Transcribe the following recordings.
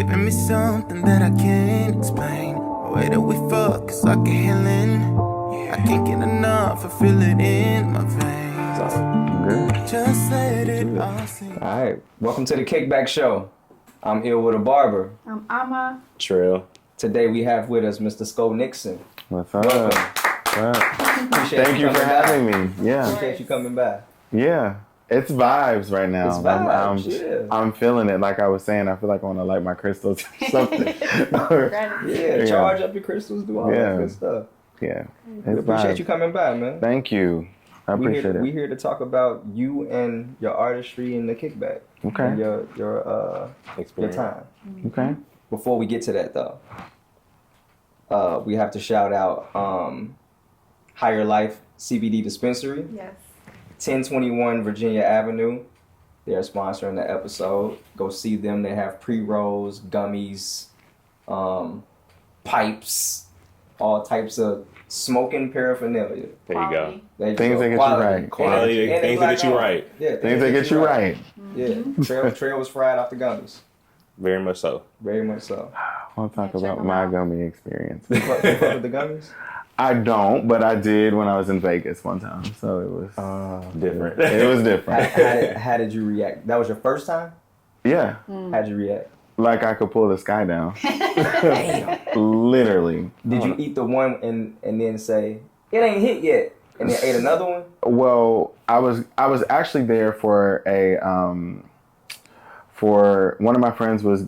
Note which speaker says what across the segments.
Speaker 1: giving me something that I can't explain. The way that we fuck is like a healing. I can't get enough, I feel it in my veins.
Speaker 2: Good.
Speaker 1: Just let it all sink.
Speaker 3: All right, welcome to the Kickback Show. I'm here with a barber.
Speaker 4: I'm Amma.
Speaker 2: Trill.
Speaker 3: Today we have with us Mr. Sco Nixon.
Speaker 2: What's up?
Speaker 3: Welcome. Appreciate
Speaker 2: Thank you for
Speaker 3: coming
Speaker 2: having
Speaker 3: by.
Speaker 2: me. Yeah.
Speaker 3: Appreciate you coming by.
Speaker 2: Yeah. It's vibes right now.
Speaker 3: It's vibes,
Speaker 2: I'm feeling it. Like I was saying, I feel like I want to light my crystals or something.
Speaker 3: Yeah, charge up your crystals, do all that good stuff.
Speaker 2: Yeah.
Speaker 3: We appreciate you coming by, man.
Speaker 2: Thank you. I appreciate it.
Speaker 3: We're here to talk about you and your artistry and the kickback.
Speaker 2: Okay.
Speaker 3: And your time.
Speaker 2: Okay.
Speaker 3: Before we get to that though, we have to shout out Higher Life CBD Dispensary.
Speaker 4: Yes.
Speaker 3: 1021 Virginia Avenue. They're sponsoring the episode. Go see them. They have pre-rolls, gummies, pipes, all types of smoking paraphernalia.
Speaker 2: There you go.
Speaker 3: Things
Speaker 2: that get you right.
Speaker 5: Quality, things that get you right.
Speaker 3: Yeah,
Speaker 2: things that get you right.
Speaker 3: Yeah, Trail was fried off the gummies.
Speaker 5: Very much so.
Speaker 3: Very much so.
Speaker 2: I want to talk about my gummy experience.
Speaker 3: You fuck with the gummies?
Speaker 2: I don't, but I did when I was in Vegas one time. So it was
Speaker 5: Different.
Speaker 2: It was different.
Speaker 3: How did you react? That was your first time?
Speaker 2: Yeah.
Speaker 3: How'd you react?
Speaker 2: Like I could pull the sky down.
Speaker 3: Damn.
Speaker 2: Literally.
Speaker 3: Did you eat the one and then say, it ain't hit yet, and then ate another one?
Speaker 2: Well, I was actually there for for one of my friends was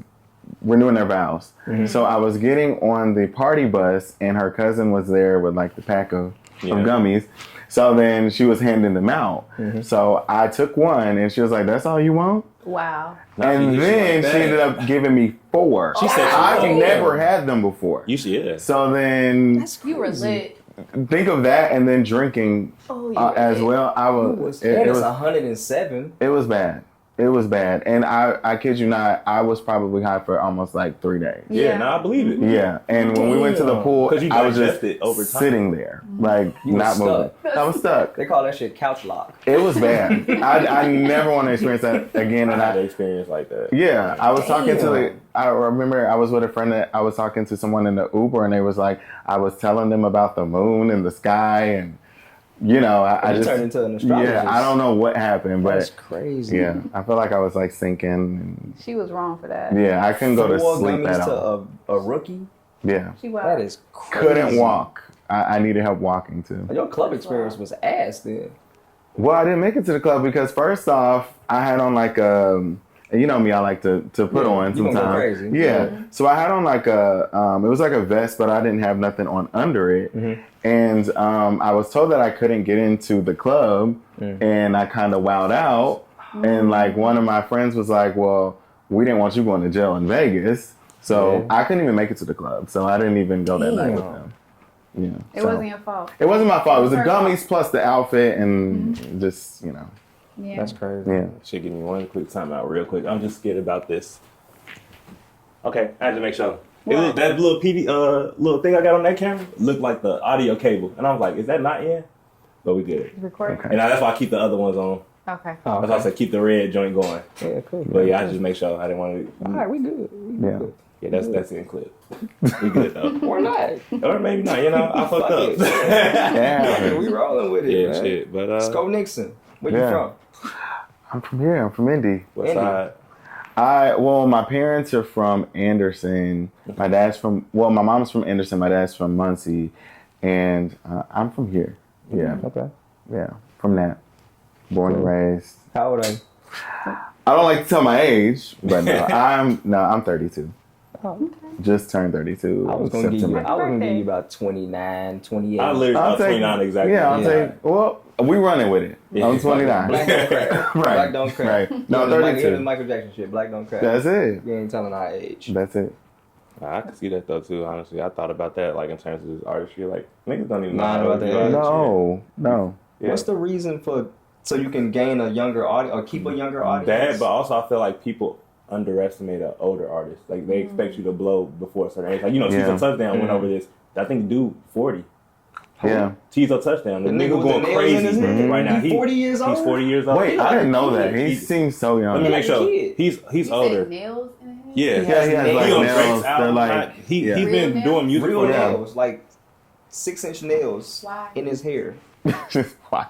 Speaker 2: renewing their vows. Mm-hmm. So I was getting on the party bus and her cousin was there with like the pack of gummies. So then she was handing them out. Mm-hmm. So I took one and she was like, "That's all you want?"
Speaker 4: Wow.
Speaker 2: And then she ended up giving me 4.
Speaker 5: She said
Speaker 2: I've never had them before.
Speaker 5: You should, yeah.
Speaker 2: So then
Speaker 4: You were lit.
Speaker 2: think of that and then drinking as well.
Speaker 3: It was 107.
Speaker 2: It was bad. It was bad. And I kid you not, I was probably high for almost like 3 days.
Speaker 5: Yeah, no, I believe it.
Speaker 2: Yeah. And when we went to the pool, I was just
Speaker 5: over time.
Speaker 2: sitting there, like not moving. I was stuck.
Speaker 3: They call that shit couch lock.
Speaker 2: It was bad. I never want to experience that again. And
Speaker 5: I had an experience like that.
Speaker 2: Yeah. I was talking to I remember I was with a friend that I was talking to someone in the Uber and they was like, I was telling them about the moon and the sky and you know, I just
Speaker 3: turned into an astrologist.
Speaker 2: Yeah, I don't know what happened, but
Speaker 3: that's crazy.
Speaker 2: Yeah, I feel like I was like sinking. And,
Speaker 4: She was wrong for that.
Speaker 2: yeah, I couldn't go to
Speaker 3: 4
Speaker 2: sleep
Speaker 3: gummies
Speaker 2: at all.
Speaker 3: to a rookie.
Speaker 2: Yeah,
Speaker 4: She was.
Speaker 3: That is crazy.
Speaker 2: couldn't walk. I needed help walking too.
Speaker 3: Your club experience was ass then.
Speaker 2: Well, I didn't make it to the club because first off, I had on like you know me, I like to put on
Speaker 3: you gonna go
Speaker 2: sometimes.
Speaker 3: crazy.
Speaker 2: Yeah. So I had on like it was like a vest, but I didn't have nothing on under it. Mm-hmm. And I was told that I couldn't get into the club, and I kind of wowed out. And like one of my friends was like, "Well, we didn't want you going to jail in Vegas, so I couldn't even make it to the club. So I didn't even go that night with them." Yeah.
Speaker 4: It wasn't your fault.
Speaker 2: It wasn't my fault. It was the
Speaker 4: Her
Speaker 2: gummies
Speaker 4: fault.
Speaker 2: plus the outfit and just
Speaker 4: Yeah.
Speaker 3: That's crazy.
Speaker 2: Yeah.
Speaker 5: Should give me one quick time out real quick. I'm just scared about this. Okay, I had to make sure. That little little thing I got on that camera looked like the audio cable. And I was like, is that not in? But we good.
Speaker 4: Recording?
Speaker 2: Okay.
Speaker 5: And that's why I keep the other ones on.
Speaker 4: Okay.
Speaker 3: Oh,
Speaker 5: That's why I said keep the red joint going.
Speaker 3: Yeah, cool.
Speaker 5: But yeah, I just make sure I didn't want to.
Speaker 3: All right, we good.
Speaker 2: Yeah.
Speaker 5: Yeah, that's in clip. We good though.
Speaker 3: Or not.
Speaker 5: Or maybe not, you know, I fucked up.
Speaker 2: Yeah.
Speaker 3: We rolling with it,
Speaker 5: Yeah,
Speaker 3: man.
Speaker 5: shit. But
Speaker 3: Sco Nixon. Where
Speaker 2: Yeah.
Speaker 3: you from?
Speaker 2: I'm from here. I'm from Indy.
Speaker 5: what
Speaker 3: Indy.
Speaker 5: side?
Speaker 2: Well, my parents are from Anderson. My mom's from Anderson. My dad's from Muncie. And I'm from here. Yeah.
Speaker 3: Okay.
Speaker 2: Yeah. From that. Born and raised.
Speaker 3: How old are you?
Speaker 2: I don't like to tell my age, but I'm 32.
Speaker 3: Oh, okay.
Speaker 2: Just turned 32.
Speaker 3: I was gonna give you
Speaker 4: Birthday.
Speaker 3: about 29, 28.
Speaker 5: I literally
Speaker 2: I'll
Speaker 5: about
Speaker 2: take
Speaker 5: 29 exactly.
Speaker 2: Yeah, I'll take. Well, we running with it.
Speaker 5: Yeah.
Speaker 2: I'm 29.
Speaker 3: Black don't crack.
Speaker 2: Right.
Speaker 3: Black don't crack.
Speaker 2: Right. No,
Speaker 3: Here's
Speaker 2: 32.
Speaker 3: Michael Jackson shit. Black don't crack.
Speaker 2: That's it.
Speaker 3: You ain't telling our age.
Speaker 2: That's it.
Speaker 5: I can see that though too, honestly. I thought about that like in terms of this artistry. Like niggas don't even know
Speaker 3: Nah,
Speaker 5: how
Speaker 3: about
Speaker 5: to
Speaker 3: that.
Speaker 5: do artistry.
Speaker 2: No.
Speaker 5: Yeah.
Speaker 3: What's the reason so you can gain a younger audience or keep a younger audience?
Speaker 5: That, but also I feel like people underestimate an older artist. Like they expect you to blow before a certain age. Like Tizo Touchdown went over this. I think dude 40.
Speaker 2: Yeah.
Speaker 5: Tizo Touchdown. The nigga
Speaker 3: with the
Speaker 5: going
Speaker 3: nails in
Speaker 5: crazy
Speaker 3: his head.
Speaker 5: right now.
Speaker 3: He 40 years old?
Speaker 5: He's 40 years old.
Speaker 2: Wait, I didn't know that. He seems so young.
Speaker 5: Let me make
Speaker 3: like a
Speaker 5: sure.
Speaker 3: kid.
Speaker 5: He's
Speaker 4: You
Speaker 5: older.
Speaker 4: said nails in his head?
Speaker 5: Yeah,
Speaker 2: Yeah, he has like
Speaker 5: He on
Speaker 2: nails.
Speaker 5: Drake's
Speaker 2: They're
Speaker 5: album.
Speaker 2: like
Speaker 5: He's
Speaker 2: yeah.
Speaker 5: been
Speaker 4: Real
Speaker 5: doing music
Speaker 3: Real
Speaker 5: for that.
Speaker 3: nails, like 6-inch nails
Speaker 4: Why?
Speaker 3: in his hair.
Speaker 2: Just quiet.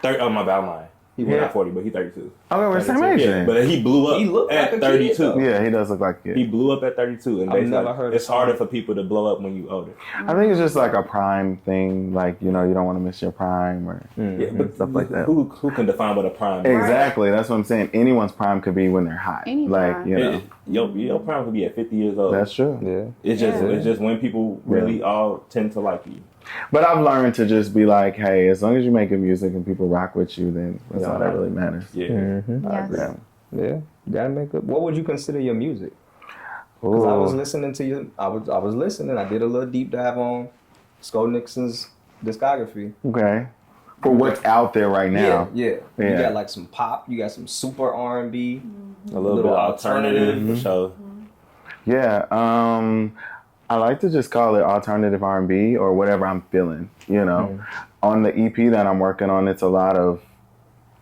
Speaker 5: Oh my bad, mine. He was
Speaker 2: Yeah.
Speaker 5: not 40, but he's 32.
Speaker 2: Okay, we're same
Speaker 3: 32.
Speaker 2: age
Speaker 5: Yeah,
Speaker 2: then.
Speaker 5: but he blew up
Speaker 3: He looked
Speaker 5: at
Speaker 3: like a kid,
Speaker 5: 32.
Speaker 3: though.
Speaker 2: Yeah, he does look like it.
Speaker 5: He blew up at 32, and
Speaker 3: I've
Speaker 5: basically,
Speaker 3: never heard
Speaker 5: it's
Speaker 3: a song.
Speaker 5: harder for people to blow up when you older.
Speaker 2: I think it's just like a prime thing. Like, you know, you don't want to miss your prime or
Speaker 5: Yeah, but
Speaker 2: stuff like that.
Speaker 5: Who can define what a prime is?
Speaker 2: Exactly. That's what I'm saying. Anyone's prime could be when they're hot.
Speaker 4: Any
Speaker 2: Like,
Speaker 4: prime.
Speaker 2: you know.
Speaker 5: Your prime could be at 50 years old.
Speaker 2: That's true.
Speaker 3: Yeah.
Speaker 5: It's just when people really all tend to like you.
Speaker 2: But I've learned to just be like, hey, as long as you're making music and people rock with you, then that's
Speaker 5: Yeah.
Speaker 2: all that really matters.
Speaker 5: Yeah.
Speaker 4: Yes.
Speaker 2: Yeah.
Speaker 3: Yeah. You gotta make it. What would you consider your music? Because I was
Speaker 2: Ooh.
Speaker 3: listening to you. I was listening. I did a little deep dive on Sco Nixon's discography.
Speaker 2: Okay. For what's out there right now.
Speaker 3: Yeah. You
Speaker 2: Yeah.
Speaker 3: got like some pop. You got some super R&B.
Speaker 5: A little bit
Speaker 3: Little
Speaker 5: alternative
Speaker 3: alternative.
Speaker 5: for sure.
Speaker 2: Yeah. I like to just call it alternative R&B or whatever I'm feeling, you know. On the EP that I'm working on, it's a lot of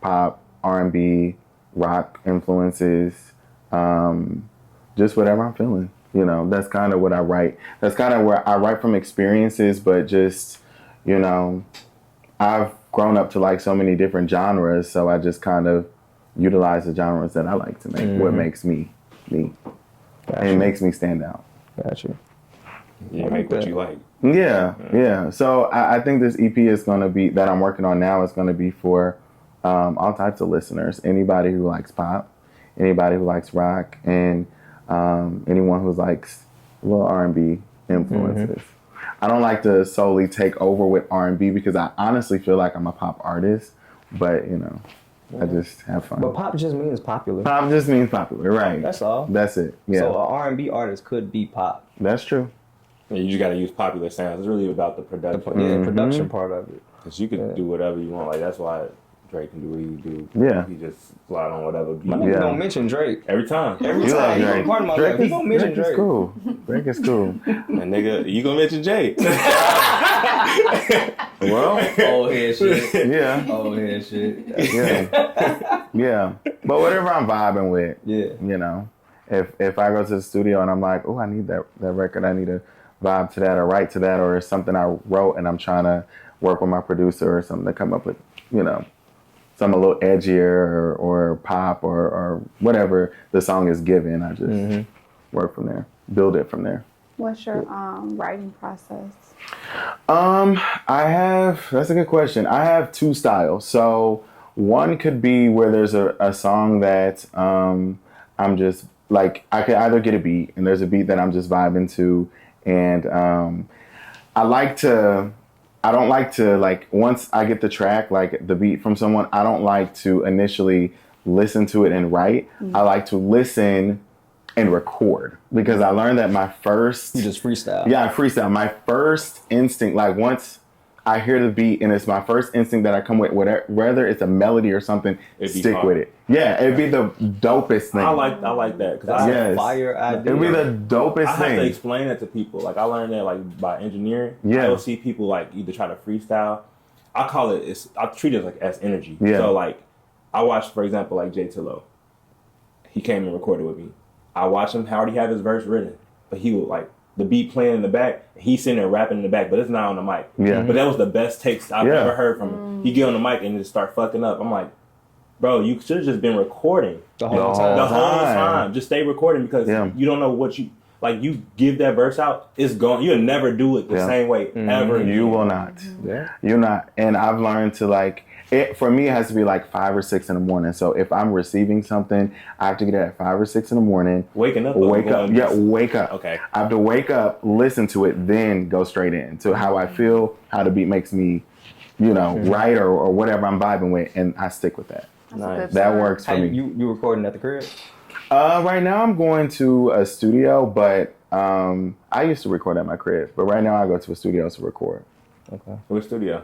Speaker 2: pop, R&B, rock influences, just whatever I'm feeling. You know, that's kind of what I write. That's kind of where I write from experiences, but just, you know, I've grown up to like so many different genres, so I just kind of utilize the genres that I like to make, what makes me, me. And it makes me stand out.
Speaker 3: Gotcha.
Speaker 5: You make what you like.
Speaker 2: Yeah. So I think this EP is going to be, that I'm working on now, is going to be for all types of listeners. Anybody who likes pop, anybody who likes rock, and anyone who likes a little R&B influences. I don't like to solely take over with R&B because I honestly feel like I'm a pop artist, but you know, I just have fun.
Speaker 3: But pop just means popular.
Speaker 2: Pop just means popular, right?
Speaker 3: That's all.
Speaker 2: That's it. Yeah,
Speaker 3: So an R&B artist could be pop.
Speaker 2: that's true.
Speaker 5: And you just got to use popular sounds. It's really about the production.
Speaker 3: Yeah, production part of it.
Speaker 5: Because you could do whatever you want. Like, that's why Drake can do what he do.
Speaker 2: Yeah.
Speaker 5: He just slide on whatever beat.
Speaker 3: My nigga
Speaker 2: Yeah.
Speaker 3: don't mention Drake.
Speaker 5: Every time.
Speaker 3: Every
Speaker 2: You love
Speaker 3: time he
Speaker 2: Drake.
Speaker 3: on part of my
Speaker 2: Drake
Speaker 3: life, he
Speaker 2: is,
Speaker 3: gonna mention
Speaker 2: Drake is
Speaker 3: Drake.
Speaker 2: cool. Drake is cool.
Speaker 5: And nigga, you gonna mention Jay.
Speaker 2: Well,
Speaker 3: Old head shit.
Speaker 2: yeah.
Speaker 3: Old head shit.
Speaker 2: Yeah. Yeah. But whatever I'm vibing with,
Speaker 3: Yeah.
Speaker 2: you know, if I go to the studio and I'm like, oh, I need that record, I need to vibe to that or write to that, or it's something I wrote and I'm trying to work with my producer or something to come up with, you know, something a little edgier or pop or whatever the song is given. I just work from there, build it from there.
Speaker 4: What's your writing process?
Speaker 2: That's a good question. I have two styles. So one could be where there's a song that I'm just like, I could either get a beat and there's a beat that I'm just vibing to. And I don't like to like, once I get the track, like the beat from someone, I don't like to initially listen to it and write. I like to listen and record, because I learned that my first...
Speaker 3: You just freestyle.
Speaker 2: Yeah, I freestyle. My first instinct, like once I hear the beat and it's my first instinct that I come with, whether it's a melody or something,
Speaker 5: It'd be
Speaker 2: stick
Speaker 5: hard.
Speaker 2: with it. Yeah, it'd be the dopest thing.
Speaker 5: I like that. Because
Speaker 3: That's
Speaker 2: Yes.
Speaker 3: a fire idea.
Speaker 2: It'd be the dopest
Speaker 5: I have to
Speaker 2: thing.
Speaker 5: explain that to people. Like, I learned that like by engineering.
Speaker 2: Yeah.
Speaker 5: I will see people like either try to freestyle. I treat it like as energy.
Speaker 2: Yeah.
Speaker 5: So like, I watched, for example, like Jay Tillo. He came and recorded with me. I watched him already have his verse written, but he would like the beat playing in the back. He's sitting there rapping in the back, but it's not on the mic.
Speaker 2: Yeah.
Speaker 5: But that was the best takes I've
Speaker 2: Yeah.
Speaker 5: ever heard from him. He get on the mic and just start fucking up. I'm like, bro, you should have just been recording
Speaker 3: The whole
Speaker 2: No.
Speaker 3: time.
Speaker 5: the whole
Speaker 2: time.
Speaker 5: time. Just stay recording, because
Speaker 2: Yeah.
Speaker 5: you don't know what you like. You give that verse out, it's gone. You'll never do it the
Speaker 2: Yeah.
Speaker 5: same way ever.
Speaker 2: You
Speaker 5: again.
Speaker 2: will not.
Speaker 3: Yeah.
Speaker 2: You're not. And I've learned to like, for me, it has to be like 5 or 6 in the morning. So if I'm receiving something, I have to get it at 5 or 6 in the morning.
Speaker 5: Waking up.
Speaker 2: Wake up.
Speaker 5: going-
Speaker 2: Yeah, wake up.
Speaker 5: Okay.
Speaker 2: I have to wake up, listen to it, then go straight in to how I feel, how the beat makes me, you know, right or whatever I'm vibing with, and I stick with that.
Speaker 4: That's a
Speaker 5: Nice.
Speaker 4: good
Speaker 2: That
Speaker 4: sign.
Speaker 2: works for
Speaker 3: Hey,
Speaker 2: me.
Speaker 3: you recording at the crib?
Speaker 2: Right now I'm going to a studio, but I used to record at my crib, but right now I go to a studio to record.
Speaker 3: Okay.
Speaker 5: Which studio?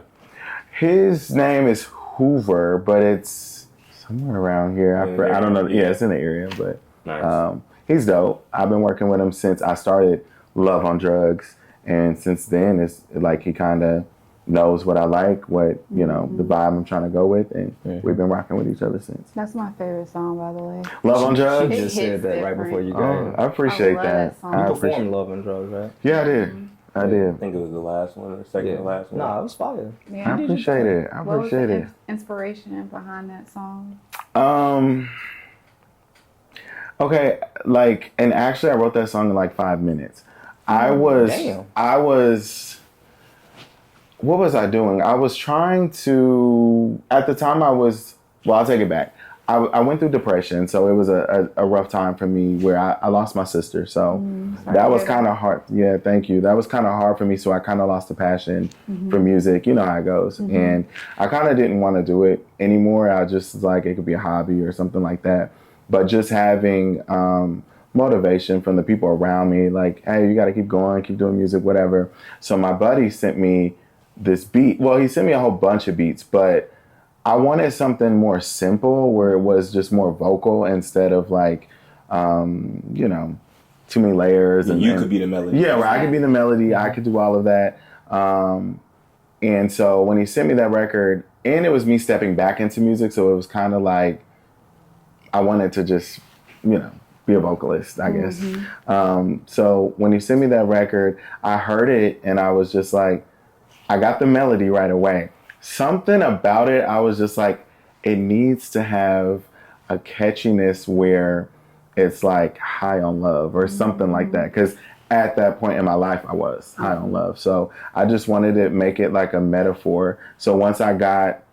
Speaker 2: His name is Hoover, but it's somewhere around here. I don't know. Yeah, it's in the area, but
Speaker 5: Nice.
Speaker 2: he's dope. I've been working with him since I started Love on Drugs, and since then it's like he kind of knows what I like, what, you know, the vibe I'm trying to go with, and we've been rocking with each other since.
Speaker 4: That's my favorite song, by the way.
Speaker 2: Love on Drugs?
Speaker 3: She just said that right before you got
Speaker 2: Oh,
Speaker 3: here.
Speaker 2: I appreciate
Speaker 4: I love
Speaker 2: that.
Speaker 4: that song.
Speaker 2: I
Speaker 3: You
Speaker 2: appreciate.
Speaker 3: performed Love and Drugs, right?
Speaker 2: Yeah, I did. I
Speaker 5: I
Speaker 2: did.
Speaker 5: think it was the last one or second to last one.
Speaker 3: Nah, it was fire.
Speaker 4: Yeah.
Speaker 2: I appreciate it. I
Speaker 4: What was
Speaker 2: appreciate
Speaker 4: the
Speaker 2: it.
Speaker 4: inspiration behind that song?
Speaker 2: Okay, like, and actually I wrote that song in like 5 minutes.
Speaker 3: Damn.
Speaker 2: What was I doing? I was trying to, at the time I'll take it back. I went through depression, so it was a rough time for me where I lost my sister. So that was kind of hard. Yeah, thank you. That was kind of hard for me, so I kind of lost the passion for music. You know how it goes. And I kind of didn't want to do it anymore. I just was like, it could be a hobby or something like that. But just having motivation from the people around me, like, hey, you got to keep going, keep doing music, whatever. So my buddy sent me this beat. Well, he sent me a whole bunch of beats, but I wanted something more simple where it was just more vocal instead of like, you know, too many layers.
Speaker 5: And you could be the melody.
Speaker 2: Yeah, where I could be the melody. I could do all of that. And so when he sent me that record, and it was me stepping back into music, so it was kind of like I wanted to just, you know, be a vocalist, I guess. So when he sent me that record, I heard it and I was just like, I got the melody right away. Something about it, I was just like, it needs to have a catchiness where it's like high on love or something like that. Because at that point in my life, I was high on love. So I just wanted to make it like a metaphor. So once I got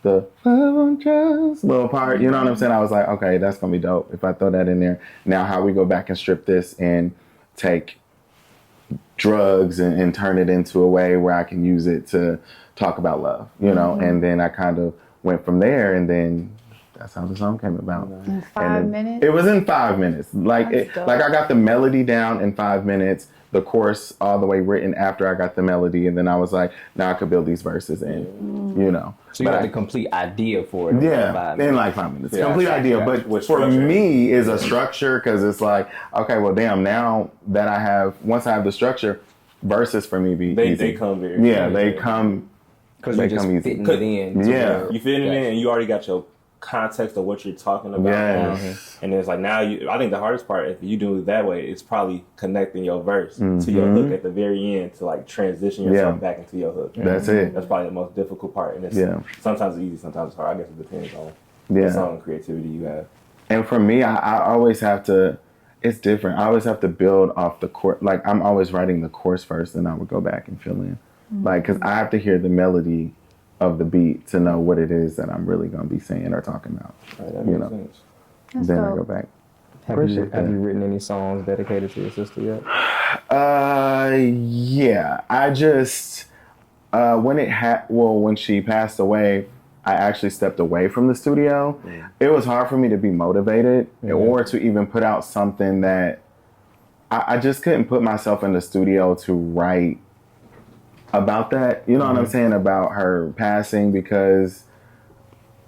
Speaker 2: the love on drugs little part, you know what I'm saying? I was like, okay, that's going to be dope if I throw that in there. Now how we go back and strip this and take drugs and turn it into a way where I can use it to talk about love, you know? And then I kind of went from there, and then that's how the song came about.
Speaker 4: In 5 minutes?
Speaker 2: It was in 5 minutes. Like,
Speaker 4: That's dope.
Speaker 2: like I got the melody down in 5 minutes, the chorus all the way written after I got the melody, and then I was like, now I could build these verses in, you know?
Speaker 3: So you
Speaker 2: But
Speaker 3: got
Speaker 2: I-
Speaker 3: the complete idea for it.
Speaker 2: yeah, in like 5 minutes.
Speaker 5: Yeah,
Speaker 2: Complete
Speaker 5: gotcha,
Speaker 2: idea.
Speaker 5: gotcha.
Speaker 2: But
Speaker 5: With
Speaker 2: for
Speaker 5: structure.
Speaker 2: me, is a structure, because it's like, okay, well, damn, now that I have, once I have the structure, verses for me be
Speaker 5: They
Speaker 2: easy.
Speaker 5: come very
Speaker 2: Yeah,
Speaker 5: easy.
Speaker 2: they come.
Speaker 3: Because
Speaker 2: They
Speaker 3: you're just
Speaker 2: come easy.
Speaker 3: fitting it in. to
Speaker 2: Yeah.
Speaker 3: where-
Speaker 5: You fit it in,
Speaker 3: Gotcha.
Speaker 5: and you already got your context of what you're talking about.
Speaker 2: Yes.
Speaker 5: And it's like now I think the hardest part, if you do it that way, is probably connecting your verse to your hook at the very end to like transition yourself
Speaker 2: Yeah.
Speaker 5: back into your hook.
Speaker 2: That's it.
Speaker 5: That's probably the most difficult part. And it's
Speaker 2: Yeah.
Speaker 5: sometimes it's easy, sometimes it's hard. I guess it depends on
Speaker 2: Yeah.
Speaker 5: the song and creativity you have.
Speaker 2: And for me, I always have to, it's different. I always have to build off the chorus. Like, I'm always writing the chorus first, and I would go back and fill in. Like, because I have to hear the melody of the beat to know what it is that I'm really going to be saying or talking about.
Speaker 5: Right, that
Speaker 2: You
Speaker 5: makes
Speaker 2: know.
Speaker 5: sense.
Speaker 4: That's
Speaker 2: Then I
Speaker 4: dope.
Speaker 2: go back.
Speaker 3: Have you
Speaker 2: Appreciate that.
Speaker 3: written any songs dedicated to your sister yet?
Speaker 2: Yeah. I just, when she passed away, I actually stepped away from the studio. It was hard for me to be motivated or to even put out something that I just couldn't put myself in the studio to write about that. You know what I'm saying? About her passing, because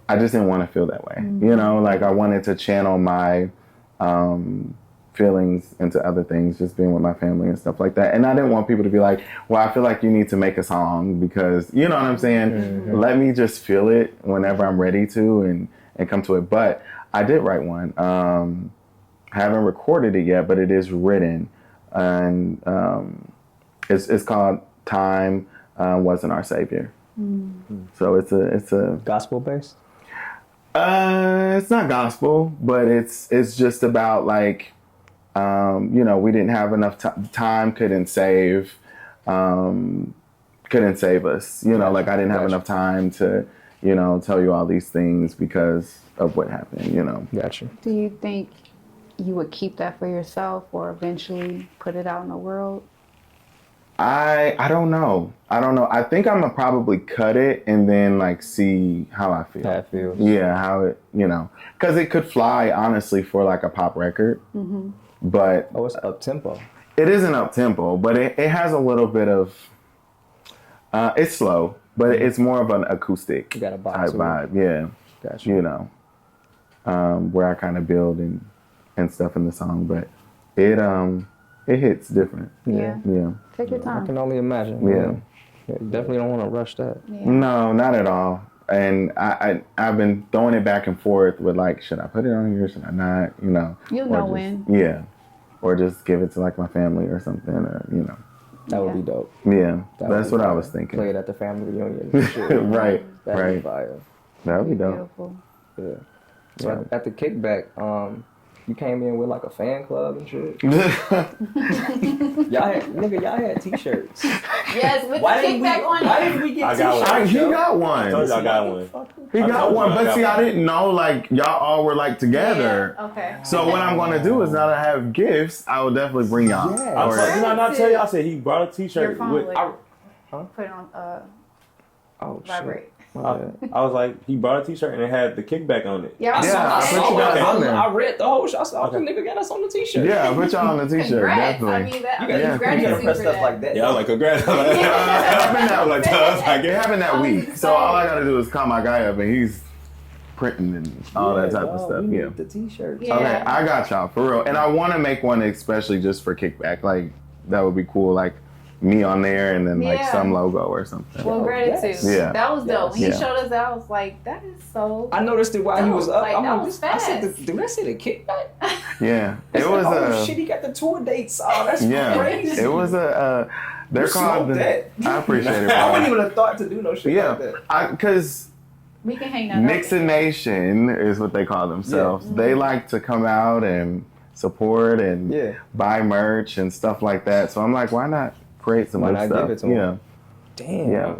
Speaker 2: I just didn't want to feel that way. You know, like I wanted to channel my feelings into other things, just being with my family and stuff like that. And I didn't want people to be like, well, I feel like you need to make a song because, you know what I'm saying? Let me just feel it whenever I'm ready to and come to it. But I did write one. I haven't recorded it yet, but it is written. And it's called Time Wasn't Our Savior. So it's a
Speaker 3: Gospel based?
Speaker 2: it's not gospel, but it's just about like, you know, we didn't have enough time, couldn't save us. You know, like I didn't have enough time to, you know, tell you all these things because of what happened, you know.
Speaker 3: Gotcha.
Speaker 4: Do you think you would keep that for yourself or eventually put it out in the world?
Speaker 2: I don't know. I think I'm gonna probably cut it and then like see how I feel.
Speaker 3: How it feels.
Speaker 2: Yeah, how it, you know, because it could fly honestly for like a pop record, but
Speaker 3: Oh, it's up tempo.
Speaker 2: it isn't up tempo. But it has a little bit of. It's slow, but it's more of an acoustic
Speaker 3: You got a vibe
Speaker 2: type
Speaker 3: to it.
Speaker 2: vibe. Yeah,
Speaker 3: Gotcha.
Speaker 2: you know, where I kind of build and stuff in the song, but it hits different.
Speaker 4: Yeah.
Speaker 2: Yeah.
Speaker 4: Take your
Speaker 3: I
Speaker 4: time.
Speaker 3: can only imagine.
Speaker 2: Yeah.
Speaker 3: Yeah, you definitely don't want to rush that.
Speaker 4: Yeah.
Speaker 2: No, not at all. And I've been throwing it back and forth with like, should I put it on here? Should I not? You know.
Speaker 4: You'll
Speaker 2: or
Speaker 4: know
Speaker 2: just,
Speaker 4: when.
Speaker 2: Yeah. Or just give it to like my family or something, or you know.
Speaker 3: That would be dope.
Speaker 2: Yeah,
Speaker 3: That
Speaker 2: that's
Speaker 3: would
Speaker 2: what
Speaker 3: be
Speaker 2: I was
Speaker 3: fire.
Speaker 2: thinking.
Speaker 3: Play it at the family reunion. And shit.
Speaker 2: Right,
Speaker 3: That'd be
Speaker 2: right.
Speaker 3: fire.
Speaker 2: That would be dope.
Speaker 4: Beautiful.
Speaker 3: Yeah. So at the kickback, you came in with like a fan club and shit. Y'all had t-shirts.
Speaker 4: Yes, with the kickback on
Speaker 3: Why
Speaker 4: it.
Speaker 3: didn't we get
Speaker 5: I got
Speaker 3: t-shirts?
Speaker 2: He
Speaker 3: yo?
Speaker 2: got
Speaker 5: I told
Speaker 2: one.
Speaker 5: y'all I got one.
Speaker 2: He got
Speaker 5: told
Speaker 2: one,
Speaker 5: you I
Speaker 2: but
Speaker 5: got
Speaker 2: see, I
Speaker 5: one.
Speaker 2: didn't know like y'all all were like together.
Speaker 4: Yeah, okay.
Speaker 2: So what I'm gonna do is now that I have gifts, I will definitely bring y'all.
Speaker 3: Yeah.
Speaker 5: Did I not tell you? I said he brought a
Speaker 4: Your
Speaker 5: t-shirt
Speaker 4: phone
Speaker 5: with.
Speaker 4: would put it on
Speaker 3: Oh,
Speaker 4: vibrate.
Speaker 3: shit. My bad.
Speaker 5: I was like, he brought a t-shirt and it had the kickback on it.
Speaker 4: Yeah,
Speaker 2: Yeah, I put you guys on there.
Speaker 3: I read the whole shit. I said, oh, the nigga got us on the t-shirt.
Speaker 2: Yeah, I put y'all on the t-shirt,
Speaker 4: Congrats.
Speaker 2: definitely.
Speaker 4: I mean, that,
Speaker 3: You gotta
Speaker 2: Yeah.
Speaker 3: press stuff like that.
Speaker 5: Yeah, I was like, congrats.
Speaker 2: It happened
Speaker 5: I was like, I was like,
Speaker 2: It happened that week, so all I gotta do is call my guy up and he's printing and all that type of stuff.
Speaker 3: We
Speaker 2: Yeah.
Speaker 3: need the t-shirts.
Speaker 4: Yeah.
Speaker 2: Okay, I got y'all for real, and I want to make one especially just for kickback. Like that would be cool. Like me on there, and then like
Speaker 4: Yeah.
Speaker 2: some logo or something.
Speaker 4: Well, gratitude.
Speaker 3: Yes.
Speaker 2: Yeah.
Speaker 4: That was dope. When he
Speaker 2: Yeah.
Speaker 4: showed us that, I was like, that is so.
Speaker 3: I noticed it while he was up.
Speaker 4: Like,
Speaker 3: I'm
Speaker 4: that
Speaker 3: like,
Speaker 4: was
Speaker 3: I said,
Speaker 4: fast.
Speaker 3: did I say the kickback?
Speaker 2: Yeah,
Speaker 3: I
Speaker 2: it
Speaker 3: said,
Speaker 2: was
Speaker 3: oh
Speaker 2: a.
Speaker 3: shit, he got the tour dates. Oh, that's
Speaker 2: Yeah,
Speaker 3: crazy.
Speaker 2: it was a. They're
Speaker 3: You
Speaker 2: called.
Speaker 3: smoked that.
Speaker 2: I appreciate it.
Speaker 3: I
Speaker 2: Bro.
Speaker 3: wouldn't even have thought to do no shit like
Speaker 2: Yeah,
Speaker 3: that.
Speaker 2: because
Speaker 4: We can hang that
Speaker 2: Nixon
Speaker 4: up.
Speaker 2: Nation is what they call themselves.
Speaker 3: Yeah.
Speaker 2: They like to come out and support and
Speaker 3: Yeah.
Speaker 2: buy merch and stuff like that. So I'm like, why not create some
Speaker 3: Why
Speaker 2: good
Speaker 3: not
Speaker 2: stuff?
Speaker 3: give it to 'em?
Speaker 2: Yeah,
Speaker 3: Damn.
Speaker 2: Yeah.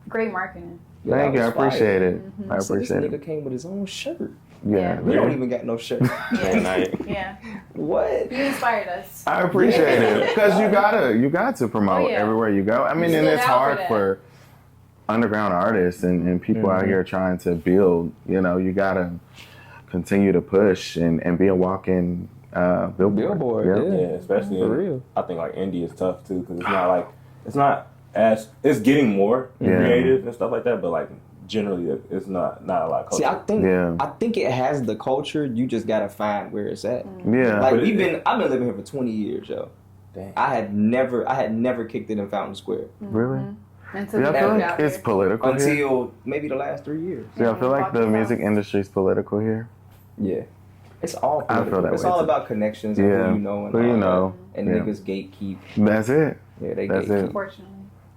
Speaker 4: Great marketing.
Speaker 3: Yeah,
Speaker 2: thank
Speaker 3: that
Speaker 2: you. I
Speaker 3: was fire.
Speaker 2: appreciate it. I
Speaker 3: So this
Speaker 2: appreciate it.
Speaker 3: nigga came with his own shirt.
Speaker 2: Yeah,
Speaker 3: We
Speaker 2: yeah.
Speaker 3: don't even got no shirt.
Speaker 4: Yeah. Yeah.
Speaker 3: What?
Speaker 4: You inspired us.
Speaker 2: I appreciate it because you got to promote
Speaker 4: Oh, yeah.
Speaker 2: everywhere you go. I mean,
Speaker 4: You
Speaker 2: and
Speaker 4: stood
Speaker 2: it's
Speaker 4: out
Speaker 2: hard
Speaker 4: for that.
Speaker 2: for underground artists and people out here trying to build. You know, you gotta continue to push and be a walking billboard.
Speaker 3: Billboard,
Speaker 5: Yeah, especially
Speaker 3: For
Speaker 5: in,
Speaker 3: real.
Speaker 5: I think like indie is tough too because it's not as it's getting more
Speaker 2: Yeah.
Speaker 5: creative and stuff like that, but like generally it's not a lot of culture.
Speaker 3: See,
Speaker 2: Yeah.
Speaker 3: I think it has the culture. You just gotta find where it's at.
Speaker 2: Yeah,
Speaker 3: Like
Speaker 5: But
Speaker 3: I've been living here for 20 years, yo.
Speaker 5: Dang.
Speaker 3: I had never kicked it in Fountain Square
Speaker 2: really.
Speaker 4: Until
Speaker 2: Yeah, I
Speaker 4: you
Speaker 2: feel
Speaker 4: got
Speaker 2: like
Speaker 4: out
Speaker 2: it's
Speaker 4: here.
Speaker 2: political here.
Speaker 3: until maybe the last 3 years.
Speaker 2: Yeah, I feel like the music industry's political here.
Speaker 3: Yeah, it's all
Speaker 2: I feel
Speaker 3: political.
Speaker 2: that
Speaker 3: It's
Speaker 2: way,
Speaker 3: all
Speaker 2: too.
Speaker 3: about connections and
Speaker 2: Yeah,
Speaker 3: who you know and
Speaker 2: who you
Speaker 3: all
Speaker 2: know.
Speaker 3: that. And
Speaker 2: Yeah.
Speaker 3: niggas gatekeep.
Speaker 2: That's it.
Speaker 3: Yeah, they
Speaker 2: That's
Speaker 3: gatekeep.
Speaker 2: it.
Speaker 4: Unfortunately.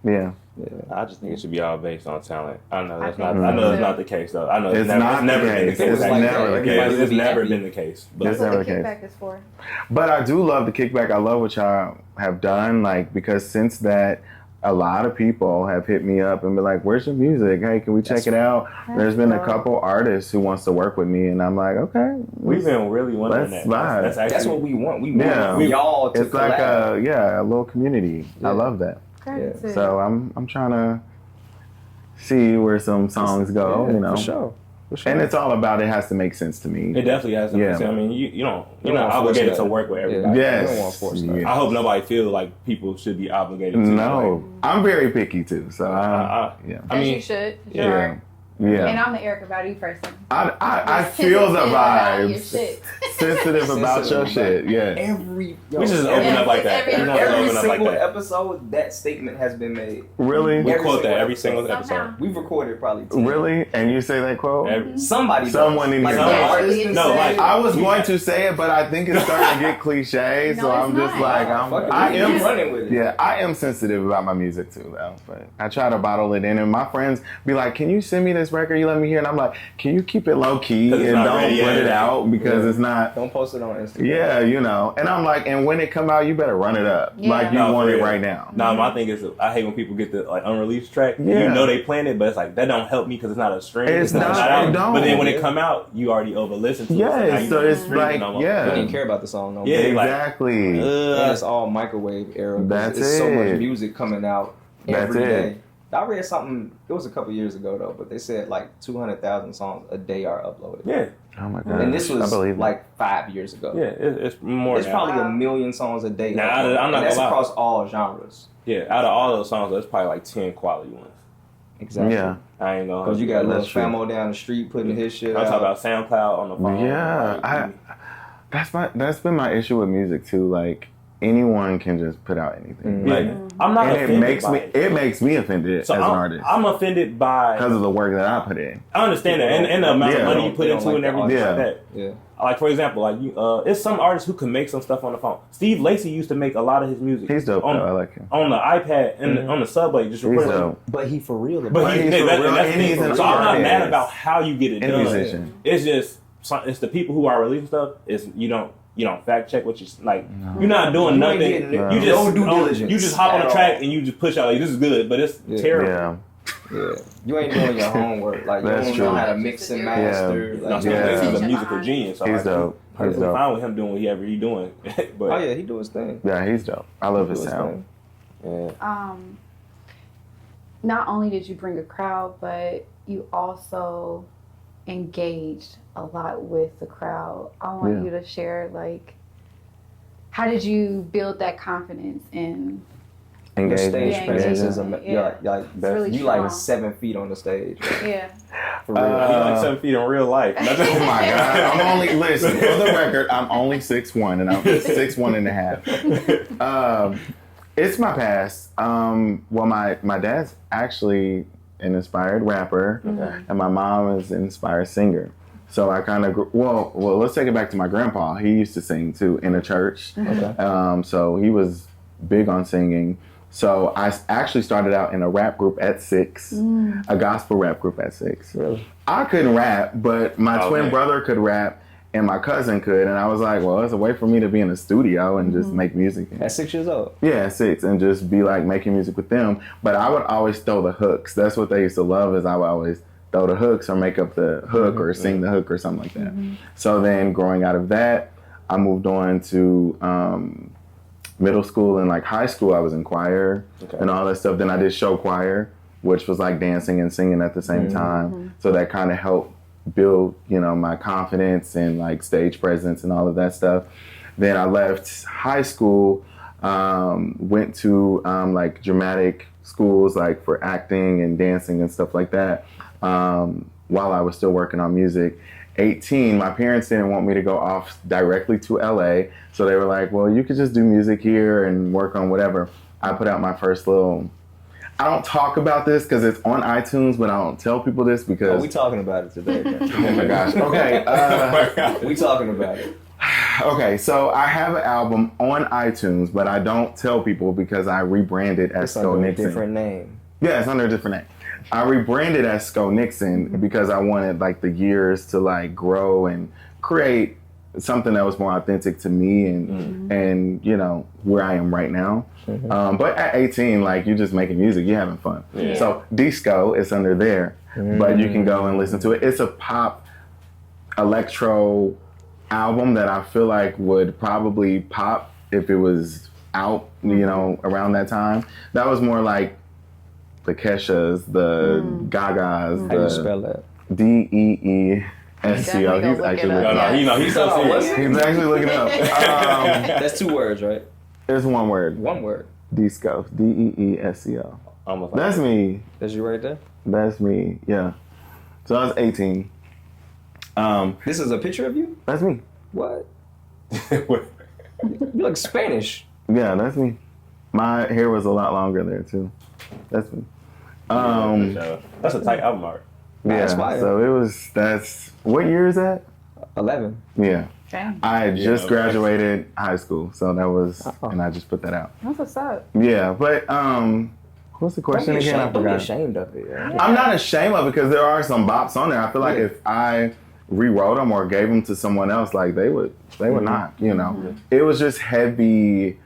Speaker 2: Yeah.
Speaker 3: Yeah.
Speaker 5: I just think it should be all based on talent. I know that's
Speaker 4: I
Speaker 5: not.
Speaker 4: think
Speaker 5: I know
Speaker 4: so,
Speaker 5: it's
Speaker 4: too.
Speaker 5: not the case though. I know
Speaker 2: It's not
Speaker 5: never
Speaker 2: the
Speaker 5: been the
Speaker 2: case.
Speaker 5: case.
Speaker 3: It's like
Speaker 2: never
Speaker 3: that.
Speaker 2: the
Speaker 5: Yeah,
Speaker 3: Everybody
Speaker 5: it's
Speaker 3: would be
Speaker 5: never
Speaker 3: happy.
Speaker 5: been the case. But
Speaker 2: That's
Speaker 4: That's what
Speaker 2: never
Speaker 4: the
Speaker 2: the case.
Speaker 4: kickback is for.
Speaker 2: But I do love the kickback. I love what y'all have done, like because since that, a lot of people have hit me up and be like, "Where's your music? Hey, can we check it out?" There's been a
Speaker 4: dope.
Speaker 2: couple artists who wants to work with me, and I'm like, "Okay,
Speaker 5: we've been really wondering
Speaker 2: Let's
Speaker 5: that.
Speaker 2: vibe.
Speaker 5: That's actually
Speaker 3: That's what we want. We
Speaker 2: Yeah.
Speaker 3: want y'all to
Speaker 2: it's like
Speaker 3: collab.
Speaker 2: a little community.
Speaker 3: Yeah.
Speaker 2: I love that.
Speaker 4: Gratitude.
Speaker 2: So I'm trying to see where some songs go,
Speaker 3: Yeah,
Speaker 2: you know.
Speaker 3: For sure. For sure.
Speaker 2: And it's all about it has to make sense to me.
Speaker 5: It definitely has to.
Speaker 2: Yeah.
Speaker 5: I mean, you're not
Speaker 3: don't wanna
Speaker 5: obligated
Speaker 3: force
Speaker 5: to
Speaker 3: that.
Speaker 5: work with
Speaker 3: Yeah.
Speaker 5: everybody.
Speaker 2: Yes.
Speaker 3: I don't want to force that.
Speaker 2: Yeah.
Speaker 5: I hope nobody feel like people should be obligated to.
Speaker 2: No, I'm very picky too. So yeah,
Speaker 5: I
Speaker 4: As
Speaker 5: mean,
Speaker 4: you should.
Speaker 5: yeah.
Speaker 4: Sure.
Speaker 2: yeah.
Speaker 4: And I'm the Erica Badu person.
Speaker 2: I
Speaker 4: Just
Speaker 2: feel the
Speaker 4: sensitive about your
Speaker 2: vibes.
Speaker 4: shit.
Speaker 2: Sensitive about your shit. Yeah.
Speaker 3: Every
Speaker 5: we just open
Speaker 4: Yeah,
Speaker 5: up like that.
Speaker 4: every-
Speaker 5: We don't
Speaker 3: every
Speaker 5: open up like
Speaker 3: single
Speaker 5: that.
Speaker 3: episode that statement has been made.
Speaker 2: Really?
Speaker 5: We
Speaker 3: Every
Speaker 5: quote that
Speaker 3: single
Speaker 5: every single
Speaker 4: episode.
Speaker 5: episode.
Speaker 3: We've recorded probably 10.
Speaker 2: Really? And you say that quote?
Speaker 3: Somebody
Speaker 2: Someone
Speaker 3: does.
Speaker 2: in
Speaker 3: like
Speaker 2: here
Speaker 3: some
Speaker 2: does.
Speaker 3: artist
Speaker 4: No,
Speaker 3: said
Speaker 5: like,
Speaker 3: it.
Speaker 2: I was going to say it, but I think it's starting to get cliche.
Speaker 4: No,
Speaker 2: So
Speaker 4: it's
Speaker 2: I'm just
Speaker 4: not.
Speaker 2: like,
Speaker 3: Fuck it,
Speaker 2: I
Speaker 3: we
Speaker 2: am
Speaker 3: keep running with it.
Speaker 2: Yeah, I am sensitive about my music too, though. But I try to bottle it in, and my friends be like, "Can you send me this record? You let me hear." And I'm like, "Can you keep it low key
Speaker 5: 'Cause it's
Speaker 2: and
Speaker 5: not
Speaker 2: don't
Speaker 5: ready
Speaker 2: put
Speaker 5: yet."
Speaker 2: it out because
Speaker 3: Yeah.
Speaker 2: it's not."
Speaker 3: Don't post it on Instagram.
Speaker 2: Yeah, you know. And I'm like, and when it come out, you better run it up
Speaker 4: Yeah.
Speaker 2: like you
Speaker 5: No,
Speaker 2: want
Speaker 5: for
Speaker 2: it
Speaker 5: real.
Speaker 2: right now.
Speaker 5: No, my thing is, I hate when people get the like unreleased track.
Speaker 2: Yeah.
Speaker 5: You know they playing it, but it's like that don't help me because it's not a stream.
Speaker 2: It's not,
Speaker 5: out.
Speaker 2: it don't.
Speaker 5: But then when it come out, you already over listened to it.
Speaker 2: Yes,
Speaker 5: now you
Speaker 2: so
Speaker 5: don't
Speaker 2: it's
Speaker 5: stream it
Speaker 2: like,
Speaker 5: no more.
Speaker 2: yeah.
Speaker 3: You didn't care about the song no more.
Speaker 5: Yeah, like,
Speaker 2: Exactly.
Speaker 3: And it's all microwave era. 'cause
Speaker 2: That's
Speaker 3: it's so much
Speaker 2: it.
Speaker 3: music coming out
Speaker 2: That's
Speaker 3: every
Speaker 2: it.
Speaker 3: day. I read something, it was a couple years ago though, but they said like 200,000 songs a day are uploaded.
Speaker 5: yeah,
Speaker 2: Oh my god.
Speaker 3: And this
Speaker 2: I
Speaker 3: was
Speaker 2: believe it.
Speaker 3: like 5 years ago.
Speaker 5: yeah, it's more.
Speaker 3: It's
Speaker 5: now.
Speaker 3: probably a million songs a day.
Speaker 5: Nah,
Speaker 3: uploaded.
Speaker 5: I'm not
Speaker 3: and that's
Speaker 5: gonna lie.
Speaker 3: across all genres.
Speaker 5: Yeah, out of all those songs, there's probably like 10 quality ones.
Speaker 3: Exactly.
Speaker 2: Yeah.
Speaker 5: I ain't gonna.
Speaker 3: Because you got
Speaker 2: That's
Speaker 3: little
Speaker 2: true.
Speaker 3: Famo down the street putting his shit
Speaker 5: I'm
Speaker 3: out.
Speaker 5: talking about SoundCloud on the phone.
Speaker 2: Yeah,
Speaker 5: Like,
Speaker 2: that's been my issue with music too. Like anyone can just put out anything.
Speaker 5: Yeah.
Speaker 2: Like,
Speaker 5: I'm not
Speaker 2: and
Speaker 5: offended by it.
Speaker 2: it makes me offended
Speaker 5: So
Speaker 2: as an artist
Speaker 5: I'm offended by
Speaker 2: because of the work that I put in.
Speaker 5: I understand that, and the amount of
Speaker 2: Yeah.
Speaker 5: money you put
Speaker 3: They don't
Speaker 5: into
Speaker 3: like
Speaker 5: it and
Speaker 3: the
Speaker 5: everything
Speaker 2: art.
Speaker 5: like that.
Speaker 3: Yeah.
Speaker 5: Like for example, like you, it's some artists who can make some stuff on the phone. Steve Lacy used to make a lot of his music.
Speaker 2: He's dope,
Speaker 5: on,
Speaker 2: though. I like him.
Speaker 5: on the iPad and on the subway. Just
Speaker 2: He's
Speaker 5: record it.
Speaker 2: dope.
Speaker 3: But he for real.
Speaker 5: But
Speaker 2: he's
Speaker 5: that's
Speaker 2: for real,
Speaker 5: the
Speaker 2: and he's
Speaker 5: thing.
Speaker 2: an
Speaker 5: So I'm not
Speaker 2: artist.
Speaker 5: mad about how you get it
Speaker 2: And a
Speaker 5: done.
Speaker 2: musician.
Speaker 5: It's just it's the people who are releasing stuff. It's you don't fact check what you like. You're not doing
Speaker 3: You ain't
Speaker 5: nothing.
Speaker 3: getting it.
Speaker 5: You just
Speaker 3: No due diligence
Speaker 5: You just hop on
Speaker 3: at
Speaker 5: the track
Speaker 3: all.
Speaker 5: and you just push out like this is good, but it's terrible.
Speaker 2: Yeah.
Speaker 3: Yeah. You ain't doing your homework. Like you
Speaker 2: That's
Speaker 3: don't
Speaker 2: true.
Speaker 3: know how to mix and master.
Speaker 2: Yeah.
Speaker 3: Like,
Speaker 5: Steve
Speaker 2: Yeah.
Speaker 5: Lacy's a musical genius. So
Speaker 2: He's
Speaker 5: like,
Speaker 2: dope.
Speaker 5: I'm
Speaker 2: He's dope.
Speaker 5: fine with him doing whatever he's doing. But
Speaker 3: Oh yeah, he do his thing.
Speaker 2: Yeah, he's dope. I love his
Speaker 3: Do his
Speaker 2: sound.
Speaker 3: thing. Yeah.
Speaker 4: Not only did you bring a crowd, but you also engaged a lot with the crowd. I want
Speaker 2: Yeah.
Speaker 4: you to share, like, how did you build that confidence in?
Speaker 3: Your
Speaker 2: Engagement.
Speaker 3: stage
Speaker 4: Yeah,
Speaker 3: presence is
Speaker 4: engagement.
Speaker 3: you're like
Speaker 4: really
Speaker 3: you like
Speaker 4: strong.
Speaker 3: 7 feet on the stage.
Speaker 4: Yeah.
Speaker 3: For real.
Speaker 5: he's like 7 feet in real life.
Speaker 2: Oh my God. I'm only, listen, for the record, I'm only 6'1" and I'm 6'1" and a half. It's my past. Well, my dad's actually an inspired rapper and my mom is an inspired singer. So I kind of, well, let's take it back to my grandpa. He used to sing too in a church.
Speaker 3: Okay.
Speaker 2: So he was big on singing. So I actually started out in a rap group at 6, a gospel rap group at 6.
Speaker 3: Really?
Speaker 2: I couldn't rap, but my twin
Speaker 5: man.
Speaker 2: brother could rap and my cousin could. And I was like, well, it's a way for me to be in a studio and just make music.
Speaker 3: At 6 years old.
Speaker 2: Yeah, 6, and just be like making music with them. But I would always throw the hooks. That's what they used to love, is I would always throw the hooks or make up the hook or sing the hook or something like that. So then growing out of that, I moved on to middle school and like high school. I was in choir and all that stuff. Then I did show choir, which was like dancing and singing at the same time. So that kind of helped build, my confidence and like stage presence and all of that stuff. Then I left high school, went to like dramatic schools like for acting and dancing and stuff like that while I was still working on music. 18, my parents didn't want me to go off directly to LA, so they were like, well, you could just do music here and work on whatever. I put out my first little, I don't talk about this because it's on iTunes, but I don't tell people this because...
Speaker 3: Oh, we talking about it today, man.
Speaker 2: Oh my gosh. Okay.
Speaker 3: We talking about it.
Speaker 2: Okay, so I have an album on iTunes, but I don't tell people because I rebranded as
Speaker 3: It's
Speaker 2: Sco
Speaker 3: under a
Speaker 2: Nixon.
Speaker 3: different name.
Speaker 2: Yeah, it's under a different name. I rebranded as Sco Nixon because I wanted like the years to like grow and create something that was more authentic to me and where I am right now. But at 18, like you're just making music, you're having fun.
Speaker 5: Yeah.
Speaker 2: So Disco is under there, but you can go and listen to it. It's a pop electro album that I feel like would probably pop if it was out, around that time. That was more like the Keshas, the Gagas,
Speaker 3: How you spell that?
Speaker 2: Deesco.
Speaker 4: Definitely
Speaker 2: He's
Speaker 4: go look
Speaker 2: actually
Speaker 4: it up.
Speaker 2: looking up.
Speaker 5: He's so serious.
Speaker 2: He's actually looking up.
Speaker 3: That's 2 words, right?
Speaker 2: It's one word.
Speaker 3: 1 word.
Speaker 2: Disco. Deesco.
Speaker 5: Almost like
Speaker 2: That's me.
Speaker 3: That's you right there?
Speaker 2: That's me. Yeah. So I was 18.
Speaker 3: This is a picture of you?
Speaker 2: That's me.
Speaker 3: What? You look Spanish.
Speaker 2: Yeah, that's me. My hair was a lot longer there too. That's me.
Speaker 5: that's a tight album art.
Speaker 2: Yeah.
Speaker 3: That's fire.
Speaker 2: So that's what year is that?
Speaker 3: 11.
Speaker 2: Yeah.
Speaker 4: Dang.
Speaker 2: I had just
Speaker 5: okay.
Speaker 2: graduated high school, so that was, and I just put that out.
Speaker 4: That's what's up.
Speaker 2: Yeah, but what's the question again? I
Speaker 3: Don't be
Speaker 2: forgot.
Speaker 3: ashamed of it. Yeah.
Speaker 2: I'm not ashamed of it because there are some bops on there. I feel like
Speaker 3: Yeah.
Speaker 2: if I rewrote them or gave them to someone else, like they would not. It was just heavy,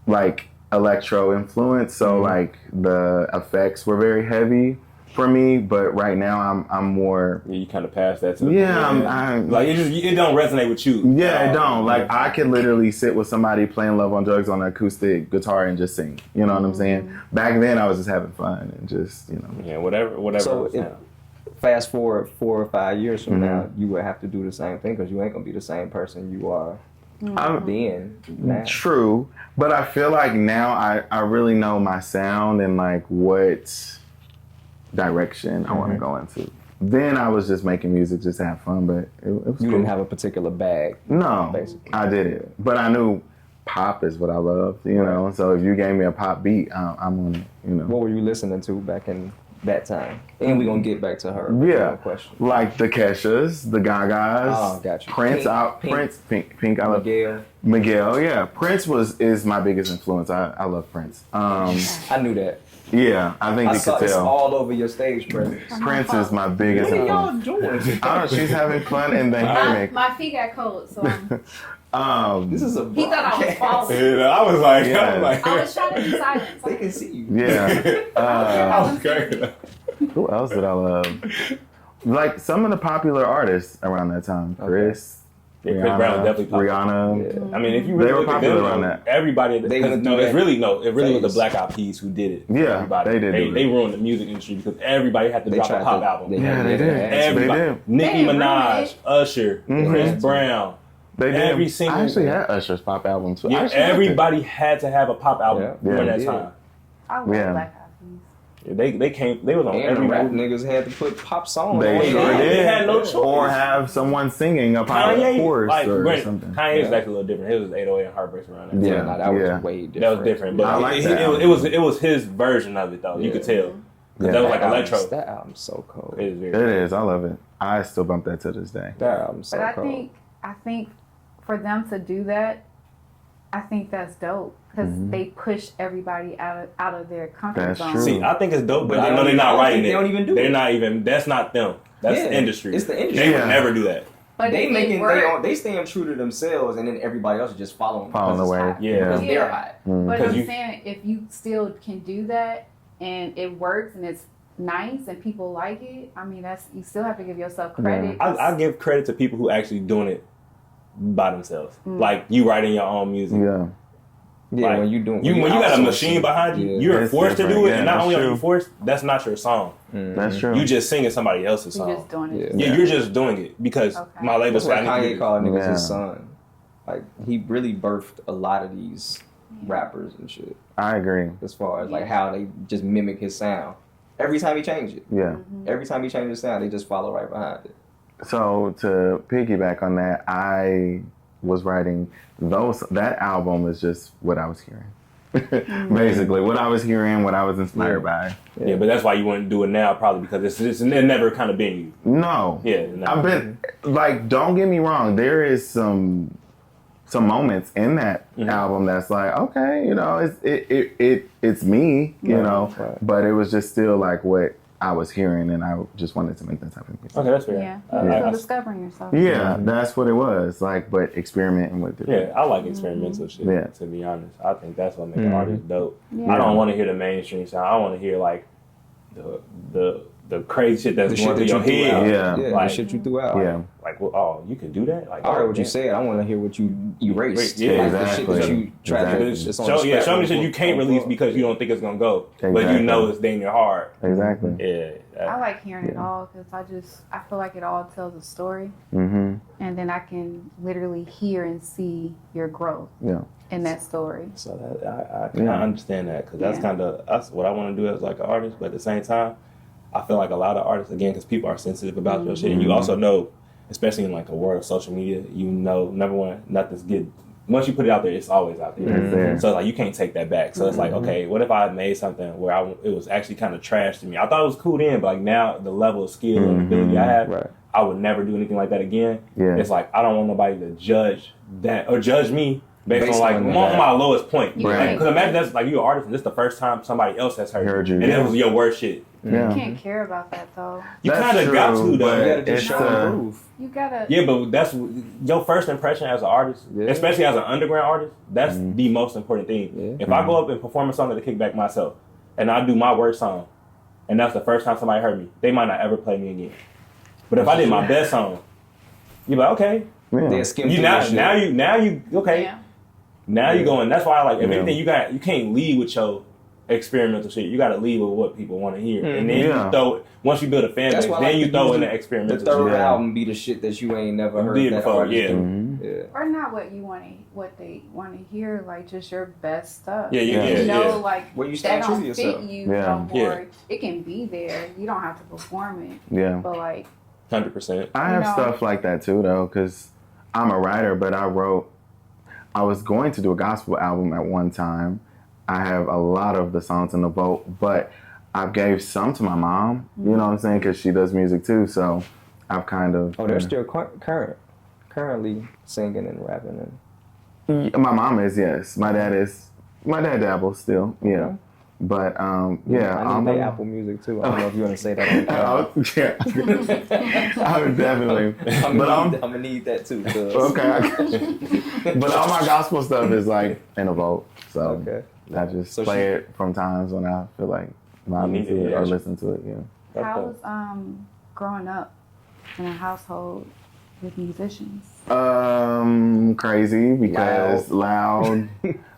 Speaker 2: like electro influence. So like the effects were very heavy for me. But right now I'm more.
Speaker 5: Yeah, you kind of pass that to the
Speaker 2: I'm
Speaker 5: like it don't resonate with you.
Speaker 2: Yeah, it don't. Like I could literally sit with somebody playing Love on Drugs on an acoustic guitar and just sing. You know what I'm saying? Back then I was just having fun and just,
Speaker 5: Yeah, whatever.
Speaker 3: So fast forward 4 or 5 years from now, you would have to do the same thing because you ain't going to be the same person you are then. Now.
Speaker 2: True. But I feel like now I really know my sound and like what direction I want to go into. Then I was just making music just to have fun, but it was
Speaker 3: You
Speaker 2: cool.
Speaker 3: didn't have a particular bag.
Speaker 2: No,
Speaker 3: basically.
Speaker 2: I didn't. But I knew pop is what I love, you know. So if you gave me a pop beat, I'm gonna, you know.
Speaker 3: What were you listening to back in that time? And we're gonna get back to her.
Speaker 2: Yeah,
Speaker 3: Question.
Speaker 2: like the Keshas, the Gagas,
Speaker 3: Oh, got you.
Speaker 2: Prince, Pink. I love Miguel. Yeah, Prince is my biggest influence. I love Prince.
Speaker 3: I knew that.
Speaker 2: Yeah, I think
Speaker 3: I
Speaker 2: you
Speaker 3: saw
Speaker 2: could
Speaker 3: it's
Speaker 2: tell.
Speaker 3: all over your stage presence.
Speaker 2: Prince is my biggest
Speaker 3: What are y'all
Speaker 2: influence.
Speaker 3: doing?
Speaker 2: I don't know, she's having fun in the hammock.
Speaker 4: My feet got cold, so
Speaker 3: This is a
Speaker 4: he thought I was falling.
Speaker 5: Yeah, I was like,
Speaker 2: Yeah.
Speaker 4: I was trying to be silent. So
Speaker 3: They can see you.
Speaker 2: Yeah.
Speaker 5: I was scared.
Speaker 2: Who else did I love? Like some of the popular artists around that time. Chris.
Speaker 5: Yeah, Chris Brown was definitely popular.
Speaker 2: Rihanna.
Speaker 5: I mean, if you really
Speaker 2: They were
Speaker 5: look at
Speaker 2: popular
Speaker 5: them,
Speaker 2: around
Speaker 5: though,
Speaker 2: that.
Speaker 5: everybody,
Speaker 3: They
Speaker 5: because
Speaker 3: went
Speaker 5: no,
Speaker 3: through
Speaker 5: it
Speaker 3: that
Speaker 5: really was the
Speaker 3: phase.
Speaker 5: Black Eyed Peas who did it.
Speaker 2: Yeah,
Speaker 5: everybody.
Speaker 2: they did do it.
Speaker 5: They ruined the music industry because everybody had to
Speaker 3: They
Speaker 5: drop a
Speaker 3: tried
Speaker 5: pop
Speaker 3: to-
Speaker 5: album.
Speaker 2: Yeah, they did.
Speaker 5: Everybody,
Speaker 2: They did.
Speaker 5: Nicki
Speaker 4: They ruined
Speaker 5: Minaj,
Speaker 4: it.
Speaker 5: Usher,
Speaker 2: Mhm.
Speaker 5: Chris Brown.
Speaker 2: They did.
Speaker 5: Every single-
Speaker 2: I actually had Usher's pop album too.
Speaker 5: Yeah,
Speaker 2: I actually liked it.
Speaker 5: everybody had to have a pop album
Speaker 3: Yeah.
Speaker 5: during
Speaker 2: Yeah,
Speaker 5: that
Speaker 3: they
Speaker 5: time.
Speaker 4: I love
Speaker 2: Yeah.
Speaker 4: Black Eyed Peas.
Speaker 5: They was on
Speaker 3: And
Speaker 5: every
Speaker 3: the rap
Speaker 5: movie.
Speaker 3: niggas had to put pop songs
Speaker 2: They
Speaker 3: on.
Speaker 2: sure
Speaker 3: it.
Speaker 2: did.
Speaker 5: They had no choice.
Speaker 2: Or have someone singing a pop
Speaker 5: Kanye,
Speaker 2: chorus
Speaker 5: like,
Speaker 2: or
Speaker 5: granted,
Speaker 2: something.
Speaker 5: Kanye is
Speaker 3: Yeah.
Speaker 5: actually a little different. His was 808 and Heartbreaks around that.
Speaker 3: Yeah,
Speaker 2: Yeah,
Speaker 3: no, that was
Speaker 2: yeah.
Speaker 3: way different.
Speaker 5: That was different, but
Speaker 2: I like that
Speaker 5: it was his version of it though. You
Speaker 3: Yeah.
Speaker 5: could tell. 'Cause
Speaker 2: Yeah.
Speaker 5: that was like electro.
Speaker 3: That album's so cold.
Speaker 5: It is very.
Speaker 2: It is. I love it. I still bump that to this day.
Speaker 3: That album's so
Speaker 4: But
Speaker 3: cold.
Speaker 4: I think for them to do that, I think that's dope because they push everybody out of their comfort
Speaker 2: That's
Speaker 4: zone.
Speaker 2: true.
Speaker 5: See, I think it's dope, but
Speaker 3: But
Speaker 5: I
Speaker 3: they
Speaker 5: know
Speaker 3: don't
Speaker 5: they're
Speaker 3: even-
Speaker 5: not
Speaker 3: I don't
Speaker 5: writing
Speaker 3: think
Speaker 5: it.
Speaker 3: they don't even do
Speaker 5: They're
Speaker 3: it.
Speaker 5: not even. That's not them. That's
Speaker 3: Yeah,
Speaker 5: the industry.
Speaker 3: it's the industry.
Speaker 5: They
Speaker 2: Yeah.
Speaker 5: would never do that.
Speaker 4: But
Speaker 3: They
Speaker 4: if
Speaker 3: making
Speaker 4: work,
Speaker 3: they staying true to themselves, and then everybody else is just following
Speaker 2: Following
Speaker 3: because
Speaker 2: the
Speaker 3: it's
Speaker 2: way.
Speaker 3: hot.
Speaker 5: Yeah.
Speaker 3: Because
Speaker 4: Yeah.
Speaker 3: they're hot.
Speaker 4: But
Speaker 5: 'Cause
Speaker 4: I'm
Speaker 5: you-
Speaker 4: saying if you still can do that and it works and it's nice and people like it, I mean that's you still have to give yourself credit.
Speaker 5: I give credit to people who actually doing it by themselves. Like you writing your own music.
Speaker 2: Yeah.
Speaker 3: Yeah,
Speaker 5: Like,
Speaker 3: when you doing
Speaker 5: when you got a
Speaker 3: outsourcing,
Speaker 5: machine behind you,
Speaker 3: yeah.
Speaker 5: you're
Speaker 2: It's
Speaker 5: forced to do
Speaker 2: different,
Speaker 5: it,
Speaker 2: yeah,
Speaker 5: and not
Speaker 2: that's
Speaker 5: only are you
Speaker 2: true.
Speaker 5: forced, that's not your song.
Speaker 2: That's true.
Speaker 5: You just singing somebody else's
Speaker 4: You're
Speaker 5: song.
Speaker 4: just doing it.
Speaker 3: Yeah.
Speaker 5: Yeah, you're just doing it because
Speaker 4: Okay.
Speaker 5: my label
Speaker 3: That's why
Speaker 5: said I need to
Speaker 3: Kanye
Speaker 5: do
Speaker 3: called niggas
Speaker 2: Yeah.
Speaker 3: his son. Like he really birthed a lot of these rappers and shit.
Speaker 2: I agree.
Speaker 3: As far as like how they just mimic his sound. Every time he changed it.
Speaker 2: Yeah.
Speaker 3: Every time he changed his sound, they just follow right behind it.
Speaker 2: So to piggyback on that, I was writing that album is just what I was hearing. Basically, what I was hearing, what I was inspired by.
Speaker 5: Yeah, but that's why you wouldn't do it now, probably because it's never kind of been you.
Speaker 2: No.
Speaker 5: Yeah, no.
Speaker 2: I've been like, don't get me wrong, there is some moments in that album that's like, okay, you know, it's me, you know,
Speaker 3: right.
Speaker 2: but it was just still like what I was hearing, and I just wanted to make that type of music.
Speaker 5: Okay, that's fair.
Speaker 4: Yeah,
Speaker 5: I-
Speaker 4: you're
Speaker 5: I-
Speaker 4: still
Speaker 5: I-
Speaker 4: discovering yourself.
Speaker 2: Yeah, that's what it was like, but experimenting with it.
Speaker 5: Yeah, I like experimental shit.
Speaker 2: Yeah.
Speaker 5: To be honest, I think that's what makes an artist dope.
Speaker 4: Yeah.
Speaker 5: I don't want to hear the mainstream sound. I want to hear like the crazy shit that's
Speaker 3: The
Speaker 5: going through
Speaker 3: shit
Speaker 5: your
Speaker 3: that you threw out.
Speaker 5: head.
Speaker 2: Yeah.
Speaker 3: Yeah,
Speaker 5: Like-
Speaker 3: the shit you threw out.
Speaker 2: Yeah.
Speaker 5: Like, well, oh, you can do that. Like,
Speaker 3: I heard
Speaker 5: oh,
Speaker 3: what you
Speaker 5: damn.
Speaker 3: said. I want to hear what you erased.
Speaker 5: Yeah,
Speaker 3: like the shit that
Speaker 2: exactly.
Speaker 3: you tried to.
Speaker 2: Exactly.
Speaker 3: It's on
Speaker 5: Show,
Speaker 3: the
Speaker 5: yeah, show me
Speaker 3: scrapbook
Speaker 5: shit you can't
Speaker 3: on
Speaker 5: release
Speaker 3: book.
Speaker 5: because you don't think it's gonna go, but you
Speaker 2: Exactly.
Speaker 5: know it's in your heart.
Speaker 2: Exactly.
Speaker 5: Yeah,
Speaker 4: I like hearing it all because I feel like it all tells a story,
Speaker 2: Mm-hmm.
Speaker 4: and then I can literally hear and see your growth
Speaker 2: Yeah.
Speaker 4: in that story.
Speaker 5: So that, I
Speaker 2: Yeah.
Speaker 5: understand that because that's
Speaker 4: Yeah.
Speaker 5: kind of that's what I want to do as like an artist. But at the same time, I feel like a lot of artists, again, because people are sensitive about your shit, and you also know, especially in like a world of social media, you know, number one, nothing's good. Once you put it out there, it's always out there.
Speaker 2: It's there.
Speaker 5: So like you can't take that back. So it's like, okay, what if I made something where it was actually kind of trash to me? I thought it was cool then, but like now the level of skill and ability I have,
Speaker 3: Right.
Speaker 5: I would never do anything like that again.
Speaker 2: Yeah.
Speaker 5: It's like I don't want nobody to judge that or judge me based on like
Speaker 3: on
Speaker 5: my lowest point.
Speaker 2: Right.
Speaker 5: Because imagine that's like you're an artist and this is the first time somebody else has heard you, and
Speaker 2: yeah.
Speaker 5: it was your worst shit.
Speaker 2: Yeah.
Speaker 4: You can't care about that though.
Speaker 5: You
Speaker 2: That's
Speaker 5: kind of got
Speaker 2: true,
Speaker 5: to though.
Speaker 2: but
Speaker 3: You gotta just
Speaker 2: it's,
Speaker 3: show and prove.
Speaker 4: You gotta.
Speaker 5: Yeah, but that's your first impression as an artist,
Speaker 3: Yeah.
Speaker 5: especially as an underground artist. That's the most important thing.
Speaker 3: Yeah.
Speaker 5: If I go up and perform a song at the Kickback myself, and I do my worst song, and that's the first time somebody heard me, they might not ever play me again. But if I did my best song, you're like, okay,
Speaker 2: Yeah.
Speaker 3: They skim
Speaker 5: you
Speaker 3: through
Speaker 5: now
Speaker 3: that shit.
Speaker 5: now you okay.
Speaker 4: Yeah.
Speaker 5: Now you going. That's why, like, if
Speaker 2: Yeah.
Speaker 5: anything, you can't lead with your experimental shit. You got to lead with what people want to hear, and then
Speaker 2: Yeah.
Speaker 5: you throw. Once you build a fan
Speaker 3: That's
Speaker 5: base,
Speaker 3: why I
Speaker 5: then
Speaker 3: like
Speaker 5: you
Speaker 3: to
Speaker 5: throw
Speaker 3: use
Speaker 5: in the
Speaker 3: the
Speaker 5: experimental.
Speaker 3: The third
Speaker 5: shit.
Speaker 2: Yeah.
Speaker 3: album be the shit that you ain't never heard
Speaker 5: Did
Speaker 3: that
Speaker 5: before,
Speaker 3: artist
Speaker 5: yeah.
Speaker 3: do.
Speaker 2: Mhm.
Speaker 3: Yeah.
Speaker 4: Or not what you want to, what they want to hear, like just your best stuff.
Speaker 5: Yeah, yeah,
Speaker 2: Yeah.
Speaker 5: yeah.
Speaker 4: You know,
Speaker 5: yeah.
Speaker 4: like
Speaker 3: Where you
Speaker 4: that
Speaker 3: stay true
Speaker 4: don't
Speaker 3: to
Speaker 4: fit
Speaker 3: yourself.
Speaker 4: you
Speaker 2: Yeah.
Speaker 4: no more.
Speaker 5: Yeah.
Speaker 4: It can be there. You don't have to perform it.
Speaker 2: Yeah.
Speaker 4: But like,
Speaker 5: 100%.
Speaker 2: I have
Speaker 4: No.
Speaker 2: stuff like that too, though, because I'm a writer, but I wrote I was going to do a gospel album at one time. I have a lot of the songs in the vault, but I gave some to my mom, you know what I'm saying? Because she does music too, so I've kind of...
Speaker 3: Oh, they're still currently singing and rapping. And
Speaker 2: My mom is, yes. My dad dabbles still, yeah.
Speaker 3: Okay.
Speaker 2: But, yeah.
Speaker 3: I need their Apple Music too. I don't know if you want to say that on the
Speaker 2: yeah. I would definitely.
Speaker 3: I'm gonna need that too.
Speaker 2: Okay. But all my gospel stuff is like in a vault, so
Speaker 3: Okay.
Speaker 2: I just play it from times when I feel like vibing to it or listen to it. Yeah.
Speaker 4: How was growing up in a household with musicians?
Speaker 2: Crazy because loud.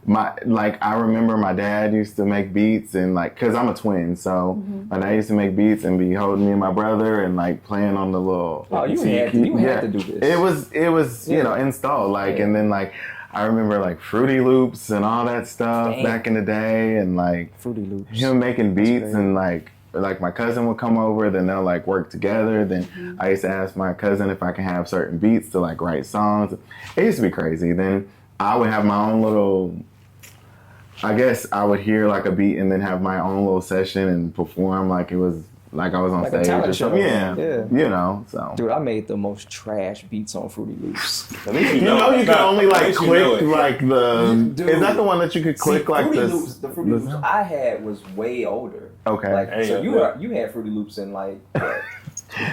Speaker 2: I remember my dad used to make beats and cause I'm a twin, so my dad used to make beats and be holding me and my brother and playing on the little.
Speaker 3: Oh, you had to do this.
Speaker 2: It was installed and then I remember Fruity Loops and all that stuff back in the day and
Speaker 3: Fruity Loops.
Speaker 2: him making beats and my cousin would come over, then they'll work together. Then I used to ask my cousin if I can have certain beats to write songs. It used to be crazy. Then I would have my own little, I guess I would hear a beat and then have my own little session and perform it was I was on stage or something. Yeah. You know, so.
Speaker 3: Dude, I made the most trash beats on Fruity Loops.
Speaker 2: You can only click the. Dude, is that the one that you could click
Speaker 3: Fruity Loops, the Fruity Loops I had was way older.
Speaker 2: Okay.
Speaker 3: So you had Fruity Loops in what,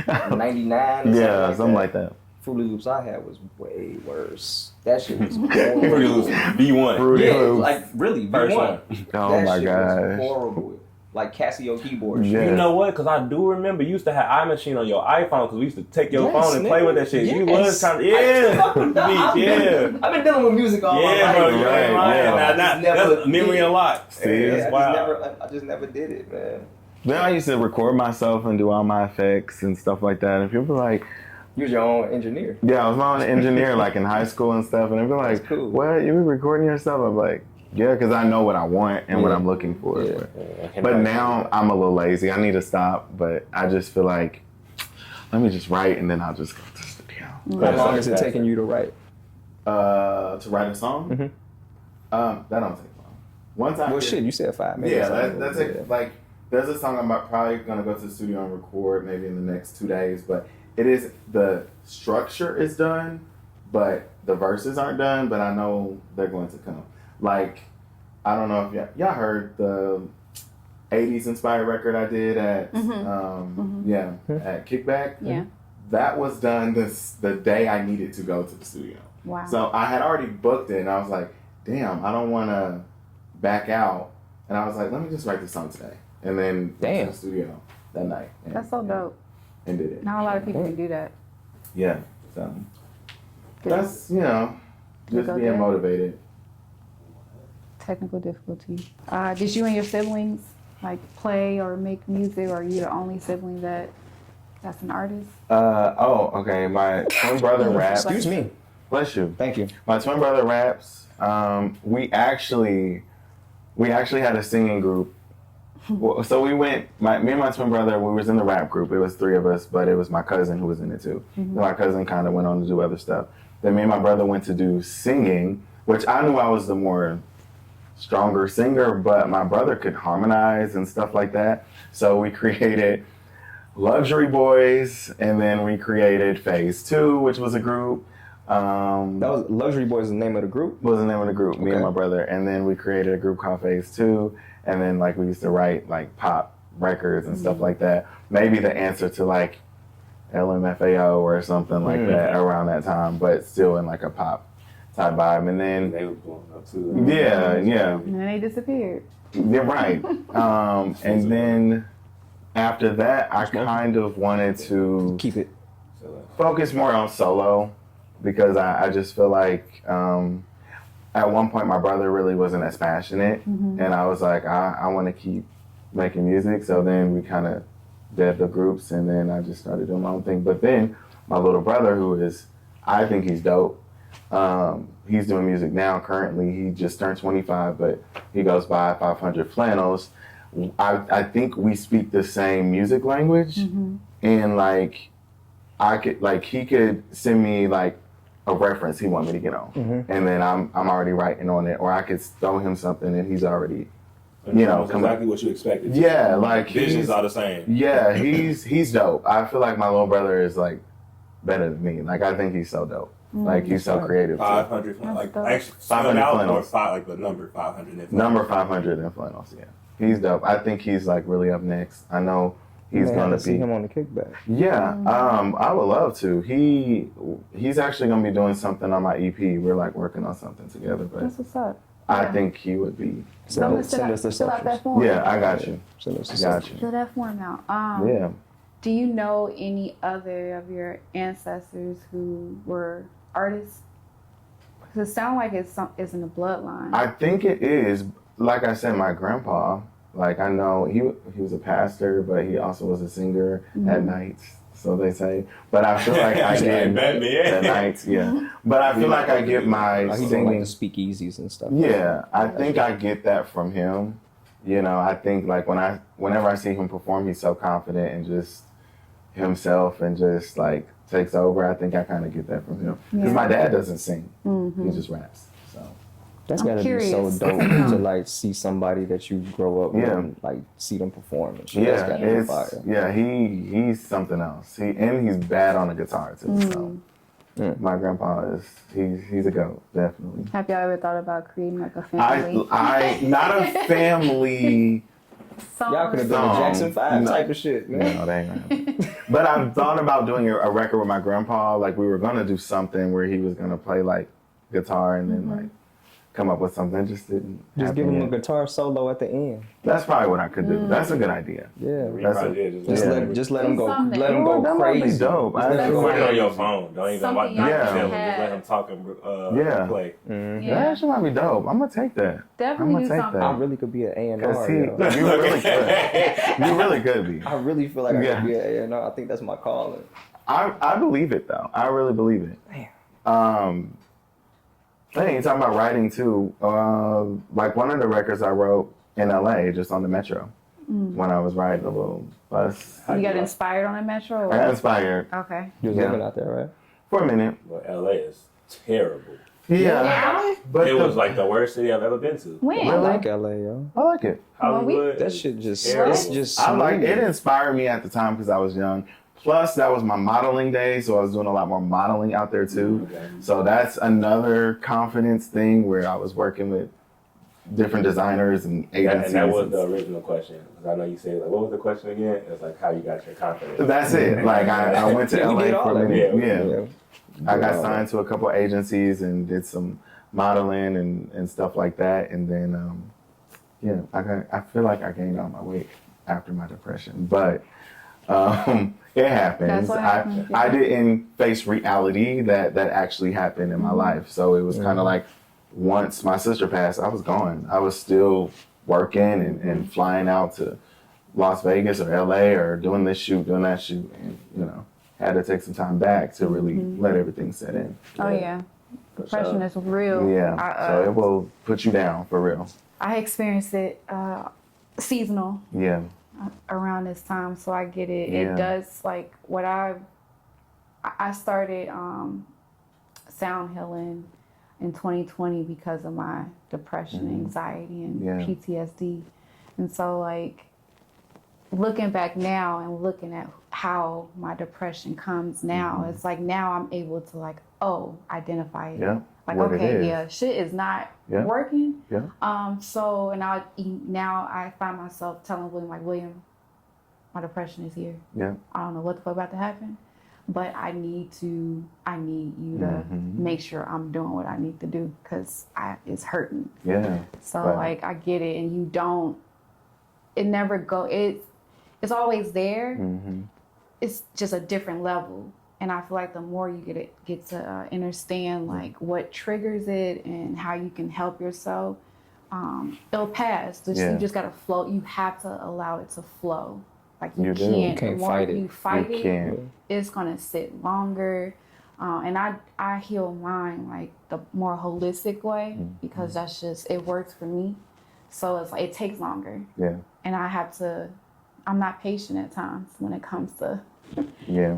Speaker 3: 99 or
Speaker 2: something something like that.
Speaker 3: Fruity Loops I had was way worse. That shit was horrible.
Speaker 5: Fruity Loops V1.
Speaker 2: Fruity Loops.
Speaker 3: Really, V1.
Speaker 2: Oh my
Speaker 3: shit
Speaker 2: gosh.
Speaker 3: was horrible. Casio keyboard.
Speaker 2: Yeah.
Speaker 5: You know what? Because I do remember you used to have iMachine on your iPhone because we used to take your phone and play with that shit.
Speaker 3: Yes.
Speaker 5: You was trying to,
Speaker 3: I've been dealing with music all my life.
Speaker 5: Bro, right. That's memory unlocked.
Speaker 3: I just never did it, man.
Speaker 2: Then I used to record myself and do all my effects and stuff like that. And people were
Speaker 3: you was your own engineer.
Speaker 2: Yeah, I was my own engineer in high school and stuff. And they'd be
Speaker 3: cool.
Speaker 2: What? You were recording yourself? I'm like, yeah, because I know what I want and what I'm looking for.
Speaker 3: Yeah.
Speaker 2: But now I'm a little lazy. I need to stop. But I just feel let me just write and then I'll just go to the studio.
Speaker 3: How long is it taking you to write?
Speaker 2: To write a song? That don't take long. Once I
Speaker 3: you said 5 minutes.
Speaker 2: Yeah, that's it. There's a song I'm probably going to go to the studio and record maybe in the next 2 days. But the structure is done, but the verses aren't done. But I know they're going to come. I don't know if y'all heard the 80s inspired record I did at at Kickback.
Speaker 4: Yeah.
Speaker 2: That was done the day I needed to go to the studio.
Speaker 4: Wow.
Speaker 2: So I had already booked it and I was like, damn, I don't want to back out. And I was like, let me just write this song today. And then went to the studio that night.
Speaker 4: That's so dope.
Speaker 2: And did it.
Speaker 4: Not a lot of people can do that.
Speaker 2: Yeah. So that's, just being motivated.
Speaker 4: Technical difficulty. Did you and your siblings play or make music, or are you the only sibling that's an artist?
Speaker 2: Okay. My twin brother raps.
Speaker 3: Excuse me.
Speaker 2: Bless you.
Speaker 3: Thank you.
Speaker 2: My twin brother raps. We actually had a singing group. So we went. Me and my twin brother. We was in the rap group. It was 3 of us, but it was my cousin who was in it too. My cousin kind of went on to do other stuff. Then me and my brother went to do singing, which I knew I was the more stronger singer, but my brother could harmonize and stuff like that. So we created Luxury Boys, and then we created Phase 2, which was a group.
Speaker 3: That was Luxury Boys, the name of the group?
Speaker 2: Was the name of the group, me and my brother. And then we created a group called Phase 2, and then we used to write pop records and stuff like that. Maybe the answer to LMFAO or something like that around that time, but still in a pop type vibe. And then
Speaker 5: they was blowing up too.
Speaker 2: Yeah.
Speaker 4: And then they disappeared.
Speaker 2: Yeah, right. And then after that, I kind of wanted to
Speaker 3: keep it
Speaker 2: focus more on solo because I just feel at one point my brother really wasn't as passionate, and I was like, I want to keep making music. So then we kind of did the groups, and then I just started doing my own thing. But then my little brother, I think he's dope. He's doing music now currently. He just turned 25, but he goes by 500 Flannels. I think we speak the same music language, and I could he could send me a reference he want me to get on, and then I'm already writing on it, or I could throw him something and he's already,
Speaker 5: exactly what you expected.
Speaker 2: Yeah, like
Speaker 5: visions are the same.
Speaker 2: Yeah, he's dope. I feel like my little brother is like better than me. Like I think he's so dope. Like he's so creative.
Speaker 5: 500, like actually
Speaker 2: 500 flannels.
Speaker 5: Like the number 500.
Speaker 2: Number 500 in flannels. Yeah, he's dope. I think he's like really up next. I know he's gonna
Speaker 3: see
Speaker 2: be
Speaker 3: him on the kickback.
Speaker 2: Yeah, I would love to. He's actually gonna be doing something on my EP. We're like working on something together, but
Speaker 4: That's what's up.
Speaker 2: I think he would be.
Speaker 3: Send us the
Speaker 4: fill out
Speaker 3: socials.
Speaker 4: that form.
Speaker 2: Yeah, I got you.
Speaker 3: Send us the
Speaker 2: Got
Speaker 3: socials.
Speaker 2: you.
Speaker 4: Fill that form out.
Speaker 2: Yeah.
Speaker 4: Do you know any other of your ancestors who were artists? Because it sounds like it's in the bloodline.
Speaker 2: I think it is. Like I said, my grandpa. Like I know he was a pastor, but he also was a singer at nights. So they say. But I feel like I get the nights. Yeah. But I feel like I get my
Speaker 3: He doing
Speaker 2: singing.
Speaker 3: like the speakeasies and stuff.
Speaker 2: Yeah, I think I get that from him. I think like whenever I see him perform, he's so confident and just himself and just like takes over. I think I kind of get that from him because my dad doesn't sing; he just raps. So
Speaker 3: That's
Speaker 4: I'm
Speaker 3: gotta be so
Speaker 4: curious.
Speaker 3: dope to like see somebody that you grow up with and like see them perform and shit. That's
Speaker 2: yeah,
Speaker 3: gotta be fire.
Speaker 2: he's something else. He's bad on the guitar too. So my grandpa he's a goat, definitely.
Speaker 4: Have y'all ever thought about creating like a family
Speaker 2: I not a family.
Speaker 4: song?
Speaker 3: Y'all could have done a
Speaker 2: Song.
Speaker 3: Jackson 5
Speaker 2: No.
Speaker 3: type of shit, man.
Speaker 2: No, they ain't gonna happen. But I've thought about doing a record with my grandpa. Like we were gonna do something where he was gonna play like guitar and then like come up with something. Just didn't.
Speaker 3: Just give
Speaker 2: happen
Speaker 3: him a
Speaker 2: yet.
Speaker 3: guitar solo at the end.
Speaker 2: That's probably what I could do. That's a good idea.
Speaker 3: Yeah.
Speaker 2: That's
Speaker 3: Just let him go.
Speaker 4: Something.
Speaker 3: Let him go
Speaker 2: that might be
Speaker 3: crazy.
Speaker 2: dope.
Speaker 3: Just let him
Speaker 2: Actually,
Speaker 3: go
Speaker 5: Put it on
Speaker 3: crazy.
Speaker 5: your phone. Don't even
Speaker 4: Something
Speaker 5: watch.
Speaker 4: y'all
Speaker 2: Yeah.
Speaker 5: Just
Speaker 4: have.
Speaker 5: let him talk and
Speaker 2: Yeah.
Speaker 5: play.
Speaker 4: Yeah.
Speaker 2: that actually might be dope. I'm gonna take that.
Speaker 4: Definitely
Speaker 2: I'm
Speaker 4: do
Speaker 2: gonna take
Speaker 4: something.
Speaker 3: I
Speaker 2: that.
Speaker 3: really could be an
Speaker 2: Cause
Speaker 3: A&R.
Speaker 2: you really could. You really could be.
Speaker 3: I really feel like I
Speaker 2: Yeah.
Speaker 3: could be an A&R. I think that's my calling.
Speaker 2: I believe it though. I really believe it. Hey, you talking about writing too. Like one of the records I wrote in LA, just on the metro, when I was riding a little bus.
Speaker 4: You got inspired on a metro?
Speaker 2: I got inspired
Speaker 4: Okay.
Speaker 3: You was
Speaker 2: Yeah.
Speaker 3: living out there, right?
Speaker 2: for a minute.
Speaker 5: But LA is terrible.
Speaker 2: Yeah, but
Speaker 5: It was like the worst city I've ever been to.
Speaker 4: When?
Speaker 3: I like LA, yo.
Speaker 2: I like it.
Speaker 5: Hollywood.
Speaker 3: That shit just,
Speaker 5: terrible.
Speaker 3: it's just
Speaker 2: I like
Speaker 3: smooth.
Speaker 2: it. Inspired me at the time because I was young. Plus, that was my modeling day, so I was doing a lot more modeling out there too.
Speaker 5: Okay.
Speaker 2: So that's another confidence thing where I was working with different designers and agencies.
Speaker 5: And that was the original question. Because I know you said, like, what was the question again? It was like, how you got your confidence.
Speaker 2: That's it. Like I went to
Speaker 3: Yeah, we
Speaker 2: LA
Speaker 3: did all
Speaker 2: for a
Speaker 3: that.
Speaker 2: minute.
Speaker 5: Yeah.
Speaker 2: Yeah. I got signed to a couple agencies and did some modeling and stuff like that. And then, I feel like I gained all my weight after my depression, but it happens.
Speaker 4: That's what happens,
Speaker 2: I didn't face reality that actually happened in my life. So it was kind of like once my sister passed, I was gone. I was still working and flying out to Las Vegas or LA or doing this shoot, doing that shoot, and had to take some time back to really let everything set in.
Speaker 4: Oh yeah. Depression is real.
Speaker 2: Yeah, so it will put you down for real.
Speaker 4: I experienced it seasonal
Speaker 2: Yeah,
Speaker 4: around this time, so I get it.
Speaker 2: Yeah.
Speaker 4: It does like what I started sound healing in 2020 because of my depression, anxiety, and PTSD. And so like looking back now and looking at how my depression comes now, it's like now I'm able to like, identify it.
Speaker 2: Yeah,
Speaker 4: Like,
Speaker 2: what it
Speaker 4: okay,
Speaker 2: is.
Speaker 4: yeah, shit is not
Speaker 2: Yeah.
Speaker 4: working.
Speaker 2: Yeah.
Speaker 4: So, and now I find myself telling William, like, William, my depression is here.
Speaker 2: Yeah.
Speaker 4: I don't know what the fuck about to happen, but I need you to make sure I'm doing what I need to do because it's hurting.
Speaker 2: Yeah.
Speaker 4: So,
Speaker 2: Right.
Speaker 4: like, I get it, and it's always there. It's just a different level. And I feel like the more you get to understand like what triggers it and how you can help yourself, it'll pass. You just gotta flow. You have to allow it to flow. Like you
Speaker 2: You do.
Speaker 4: can't.
Speaker 3: You can't
Speaker 4: the more
Speaker 3: fight it.
Speaker 4: you fight
Speaker 2: You
Speaker 4: it,
Speaker 2: can't.
Speaker 4: it's gonna sit longer. And I heal mine like the more holistic way because that's just it works for me. So it's like it takes longer,
Speaker 2: Yeah.
Speaker 4: and I'm not patient at times when it comes to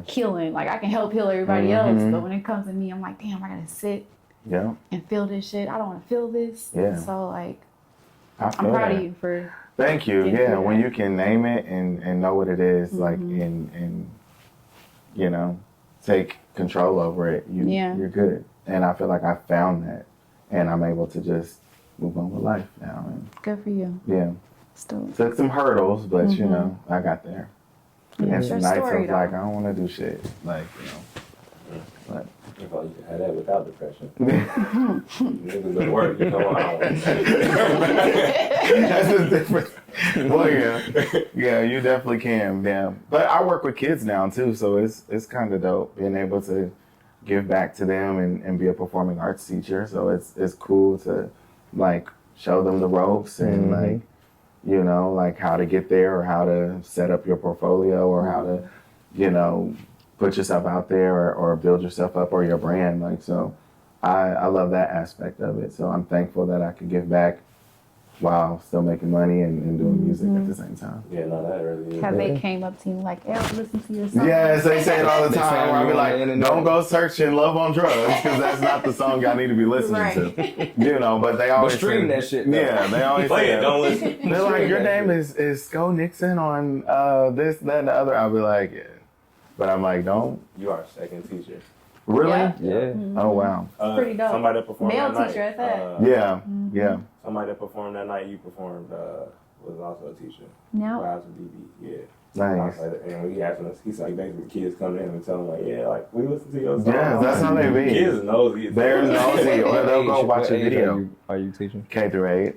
Speaker 4: healing. Like I can help heal everybody else, but when it comes to me, I'm like, damn, I gotta sit and feel this shit. I don't want to feel this.
Speaker 2: Yeah.
Speaker 4: So like,
Speaker 2: I'm
Speaker 4: proud of you for.
Speaker 2: Thank you.
Speaker 4: getting
Speaker 2: Yeah,
Speaker 4: through
Speaker 2: when
Speaker 4: that.
Speaker 2: you can name it and know what it is, like and you know, take control over it, you're good. And I feel like I found that, and I'm able to just move on with life now. And
Speaker 4: Good for you.
Speaker 2: yeah,
Speaker 4: Still.
Speaker 2: took some hurdles, but you know, I got there.
Speaker 4: Yeah,
Speaker 2: And
Speaker 4: it's
Speaker 2: some
Speaker 4: your
Speaker 2: nights I
Speaker 4: story,
Speaker 2: was like,
Speaker 4: though.
Speaker 2: I don't want to do shit, like you know. But
Speaker 5: You probably could have that without depression. Niggas at work, you know, I don't.
Speaker 2: that's a different. Well, yeah, you definitely can. Yeah, but I work with kids now too, so it's kind of dope being able to give back to them and be a performing arts teacher. So it's cool to like show them the ropes and like you know like how to get there or how to set up your portfolio or how to you know put yourself out there or build yourself up or your brand. Like so, I love that aspect of it. So I'm thankful that I could give back while still making money and doing music at the same time.
Speaker 5: Yeah, no, that really is.
Speaker 4: Have they came up to you like, "Hey, listen to your song"?
Speaker 2: Yes, they say it all the time.
Speaker 3: found
Speaker 2: Where I
Speaker 3: you
Speaker 2: be
Speaker 3: on
Speaker 2: like,
Speaker 3: the internet.
Speaker 2: don't go searching "Love on Drugs" because that's not the song y'all need to be listening to. You know, but they always
Speaker 3: stream
Speaker 2: say-
Speaker 3: that shit, though.
Speaker 2: Yeah, they always
Speaker 5: Play
Speaker 2: say
Speaker 5: it,
Speaker 2: that.
Speaker 5: don't listen.
Speaker 2: They're like, your
Speaker 3: that
Speaker 2: name is Sco Nixon on this, that, and the other. I'll be like, yeah, but I'm like, don't
Speaker 5: You are a second teacher.
Speaker 2: really.
Speaker 4: Yeah.
Speaker 3: Yeah.
Speaker 2: Oh wow.
Speaker 4: Pretty dope.
Speaker 5: Somebody that performed
Speaker 4: Male
Speaker 5: that
Speaker 4: teacher
Speaker 5: night.
Speaker 4: at that.
Speaker 2: Yeah, yeah.
Speaker 5: Somebody that performed that night you performed was also a teacher.
Speaker 4: No.
Speaker 5: Rise and DB, yeah.
Speaker 2: Nice.
Speaker 5: And when he asked us, he's like, basically, kids come in and tell him, like, yeah, like, we listen to your song.
Speaker 2: Yeah, that's how they be.
Speaker 5: Kids nosy.
Speaker 2: They're nosy, or they'll go
Speaker 3: What
Speaker 2: watch a
Speaker 3: age
Speaker 2: video.
Speaker 3: Are you teaching?
Speaker 2: K through 8.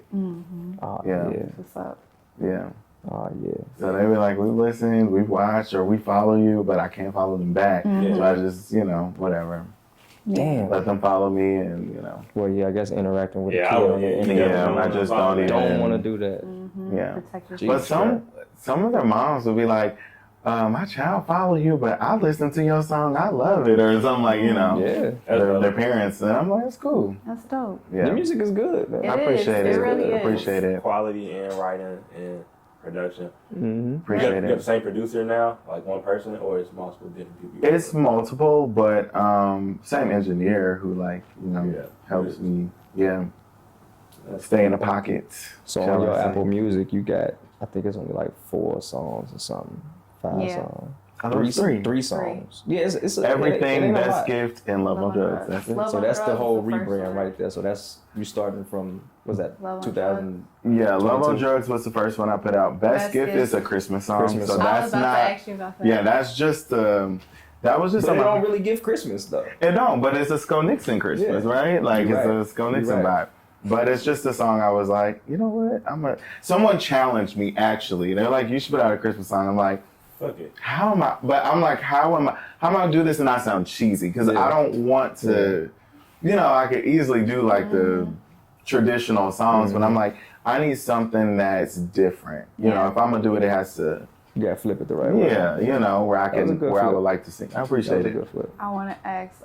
Speaker 3: Oh,
Speaker 2: Yeah.
Speaker 3: yeah.
Speaker 4: What's up?
Speaker 2: Yeah.
Speaker 3: Oh, yeah.
Speaker 2: So they be like, we listen, we watch, or we follow you, but I can't follow them back. So I just, you know, whatever.
Speaker 3: Damn.
Speaker 2: Let them follow me and, you know.
Speaker 3: Well, yeah, I guess interacting with
Speaker 5: Yeah,
Speaker 3: a
Speaker 5: I
Speaker 3: kid
Speaker 5: would-
Speaker 3: on the
Speaker 5: yeah,
Speaker 3: internet.
Speaker 2: Yeah, I just don't even.
Speaker 3: Don't want to do that.
Speaker 2: Yeah.
Speaker 4: Protect
Speaker 3: Jeez.
Speaker 4: yourself.
Speaker 2: But some of their moms will be like, my child follow you, but I listen to your song, I love it, or something like, you know.
Speaker 3: Yeah.
Speaker 2: Their parents, and I'm like, it's cool.
Speaker 4: That's dope.
Speaker 2: Yeah.
Speaker 3: The music is good, man.
Speaker 4: It
Speaker 2: I
Speaker 4: is.
Speaker 2: appreciate it.
Speaker 4: It really is.
Speaker 2: Appreciate it.
Speaker 5: Quality and writing and production.
Speaker 3: Mm-hmm.
Speaker 2: Appreciate
Speaker 5: You got the
Speaker 2: it.
Speaker 5: same producer now, like one person, or it's multiple different people?
Speaker 2: It's multiple, but same engineer who like, you know,
Speaker 5: Yeah.
Speaker 2: helps me, stay in the pockets.
Speaker 3: So
Speaker 2: shall
Speaker 3: on your
Speaker 2: I say.
Speaker 3: Apple Music, you got, I think it's only like 4 songs or something. 5
Speaker 4: Yeah.
Speaker 3: songs.
Speaker 2: Oh, three.
Speaker 3: Three songs. Yeah, it's a,
Speaker 2: Everything,
Speaker 3: it ain't a
Speaker 2: Best
Speaker 3: lot.
Speaker 2: Gift, and Love on Drugs. That's it.
Speaker 4: Love
Speaker 3: So
Speaker 4: on
Speaker 3: that's the
Speaker 4: Drugs
Speaker 3: whole
Speaker 4: is the first
Speaker 3: rebrand
Speaker 4: one.
Speaker 3: right there. So that's you starting from what's that?
Speaker 4: Love on
Speaker 3: 2000.
Speaker 2: Yeah, Love on
Speaker 3: 22.
Speaker 2: Drugs was the first one I put out. Best
Speaker 4: Best
Speaker 2: Gift
Speaker 4: Gift.
Speaker 2: is a Christmas song,
Speaker 3: Christmas
Speaker 2: so
Speaker 3: song.
Speaker 4: I
Speaker 2: that's
Speaker 4: was about
Speaker 2: not.
Speaker 4: to ask you about that.
Speaker 2: Yeah, that's just that was just
Speaker 3: But it
Speaker 2: something.
Speaker 3: don't really give Christmas though.
Speaker 2: It don't, but it's a Sco Nixon Christmas,
Speaker 3: Yeah.
Speaker 2: right? Like
Speaker 3: You're
Speaker 2: it's
Speaker 3: right.
Speaker 2: a Sco
Speaker 3: You're
Speaker 2: Nixon
Speaker 3: right.
Speaker 2: vibe. But it's just a song I was like, you know what? Someone challenged me actually. They're like, you should put out a Christmas song. I'm like,
Speaker 5: Fuck it.
Speaker 2: how am I? But I'm like, how am I gonna do this and not sound cheesy? Because
Speaker 3: Yeah.
Speaker 2: I don't want to. You know, I could easily do like the traditional songs, but I'm like, I need something that's different. You know, if I'm gonna do it, it has to.
Speaker 3: You gotta flip it the right way.
Speaker 2: Yeah, you know, where I
Speaker 3: That was a
Speaker 2: can,
Speaker 3: good
Speaker 2: where I
Speaker 3: flip.
Speaker 2: would like to sing. I
Speaker 3: That
Speaker 2: appreciate
Speaker 3: was a
Speaker 2: it.
Speaker 3: good flip.
Speaker 4: I want to ask,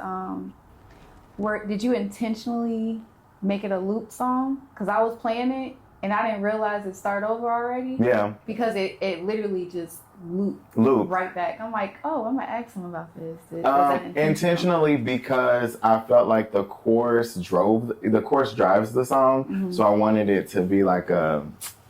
Speaker 4: did you intentionally make it a loop song? Because I was playing it and I didn't realize it started over already.
Speaker 2: Yeah,
Speaker 4: Because it literally just looped
Speaker 2: loop.
Speaker 4: right back. I'm like, oh, I'm going to ask him about this. Was that
Speaker 2: Intentionally because I felt like the chorus drives the song, so I wanted it to be like a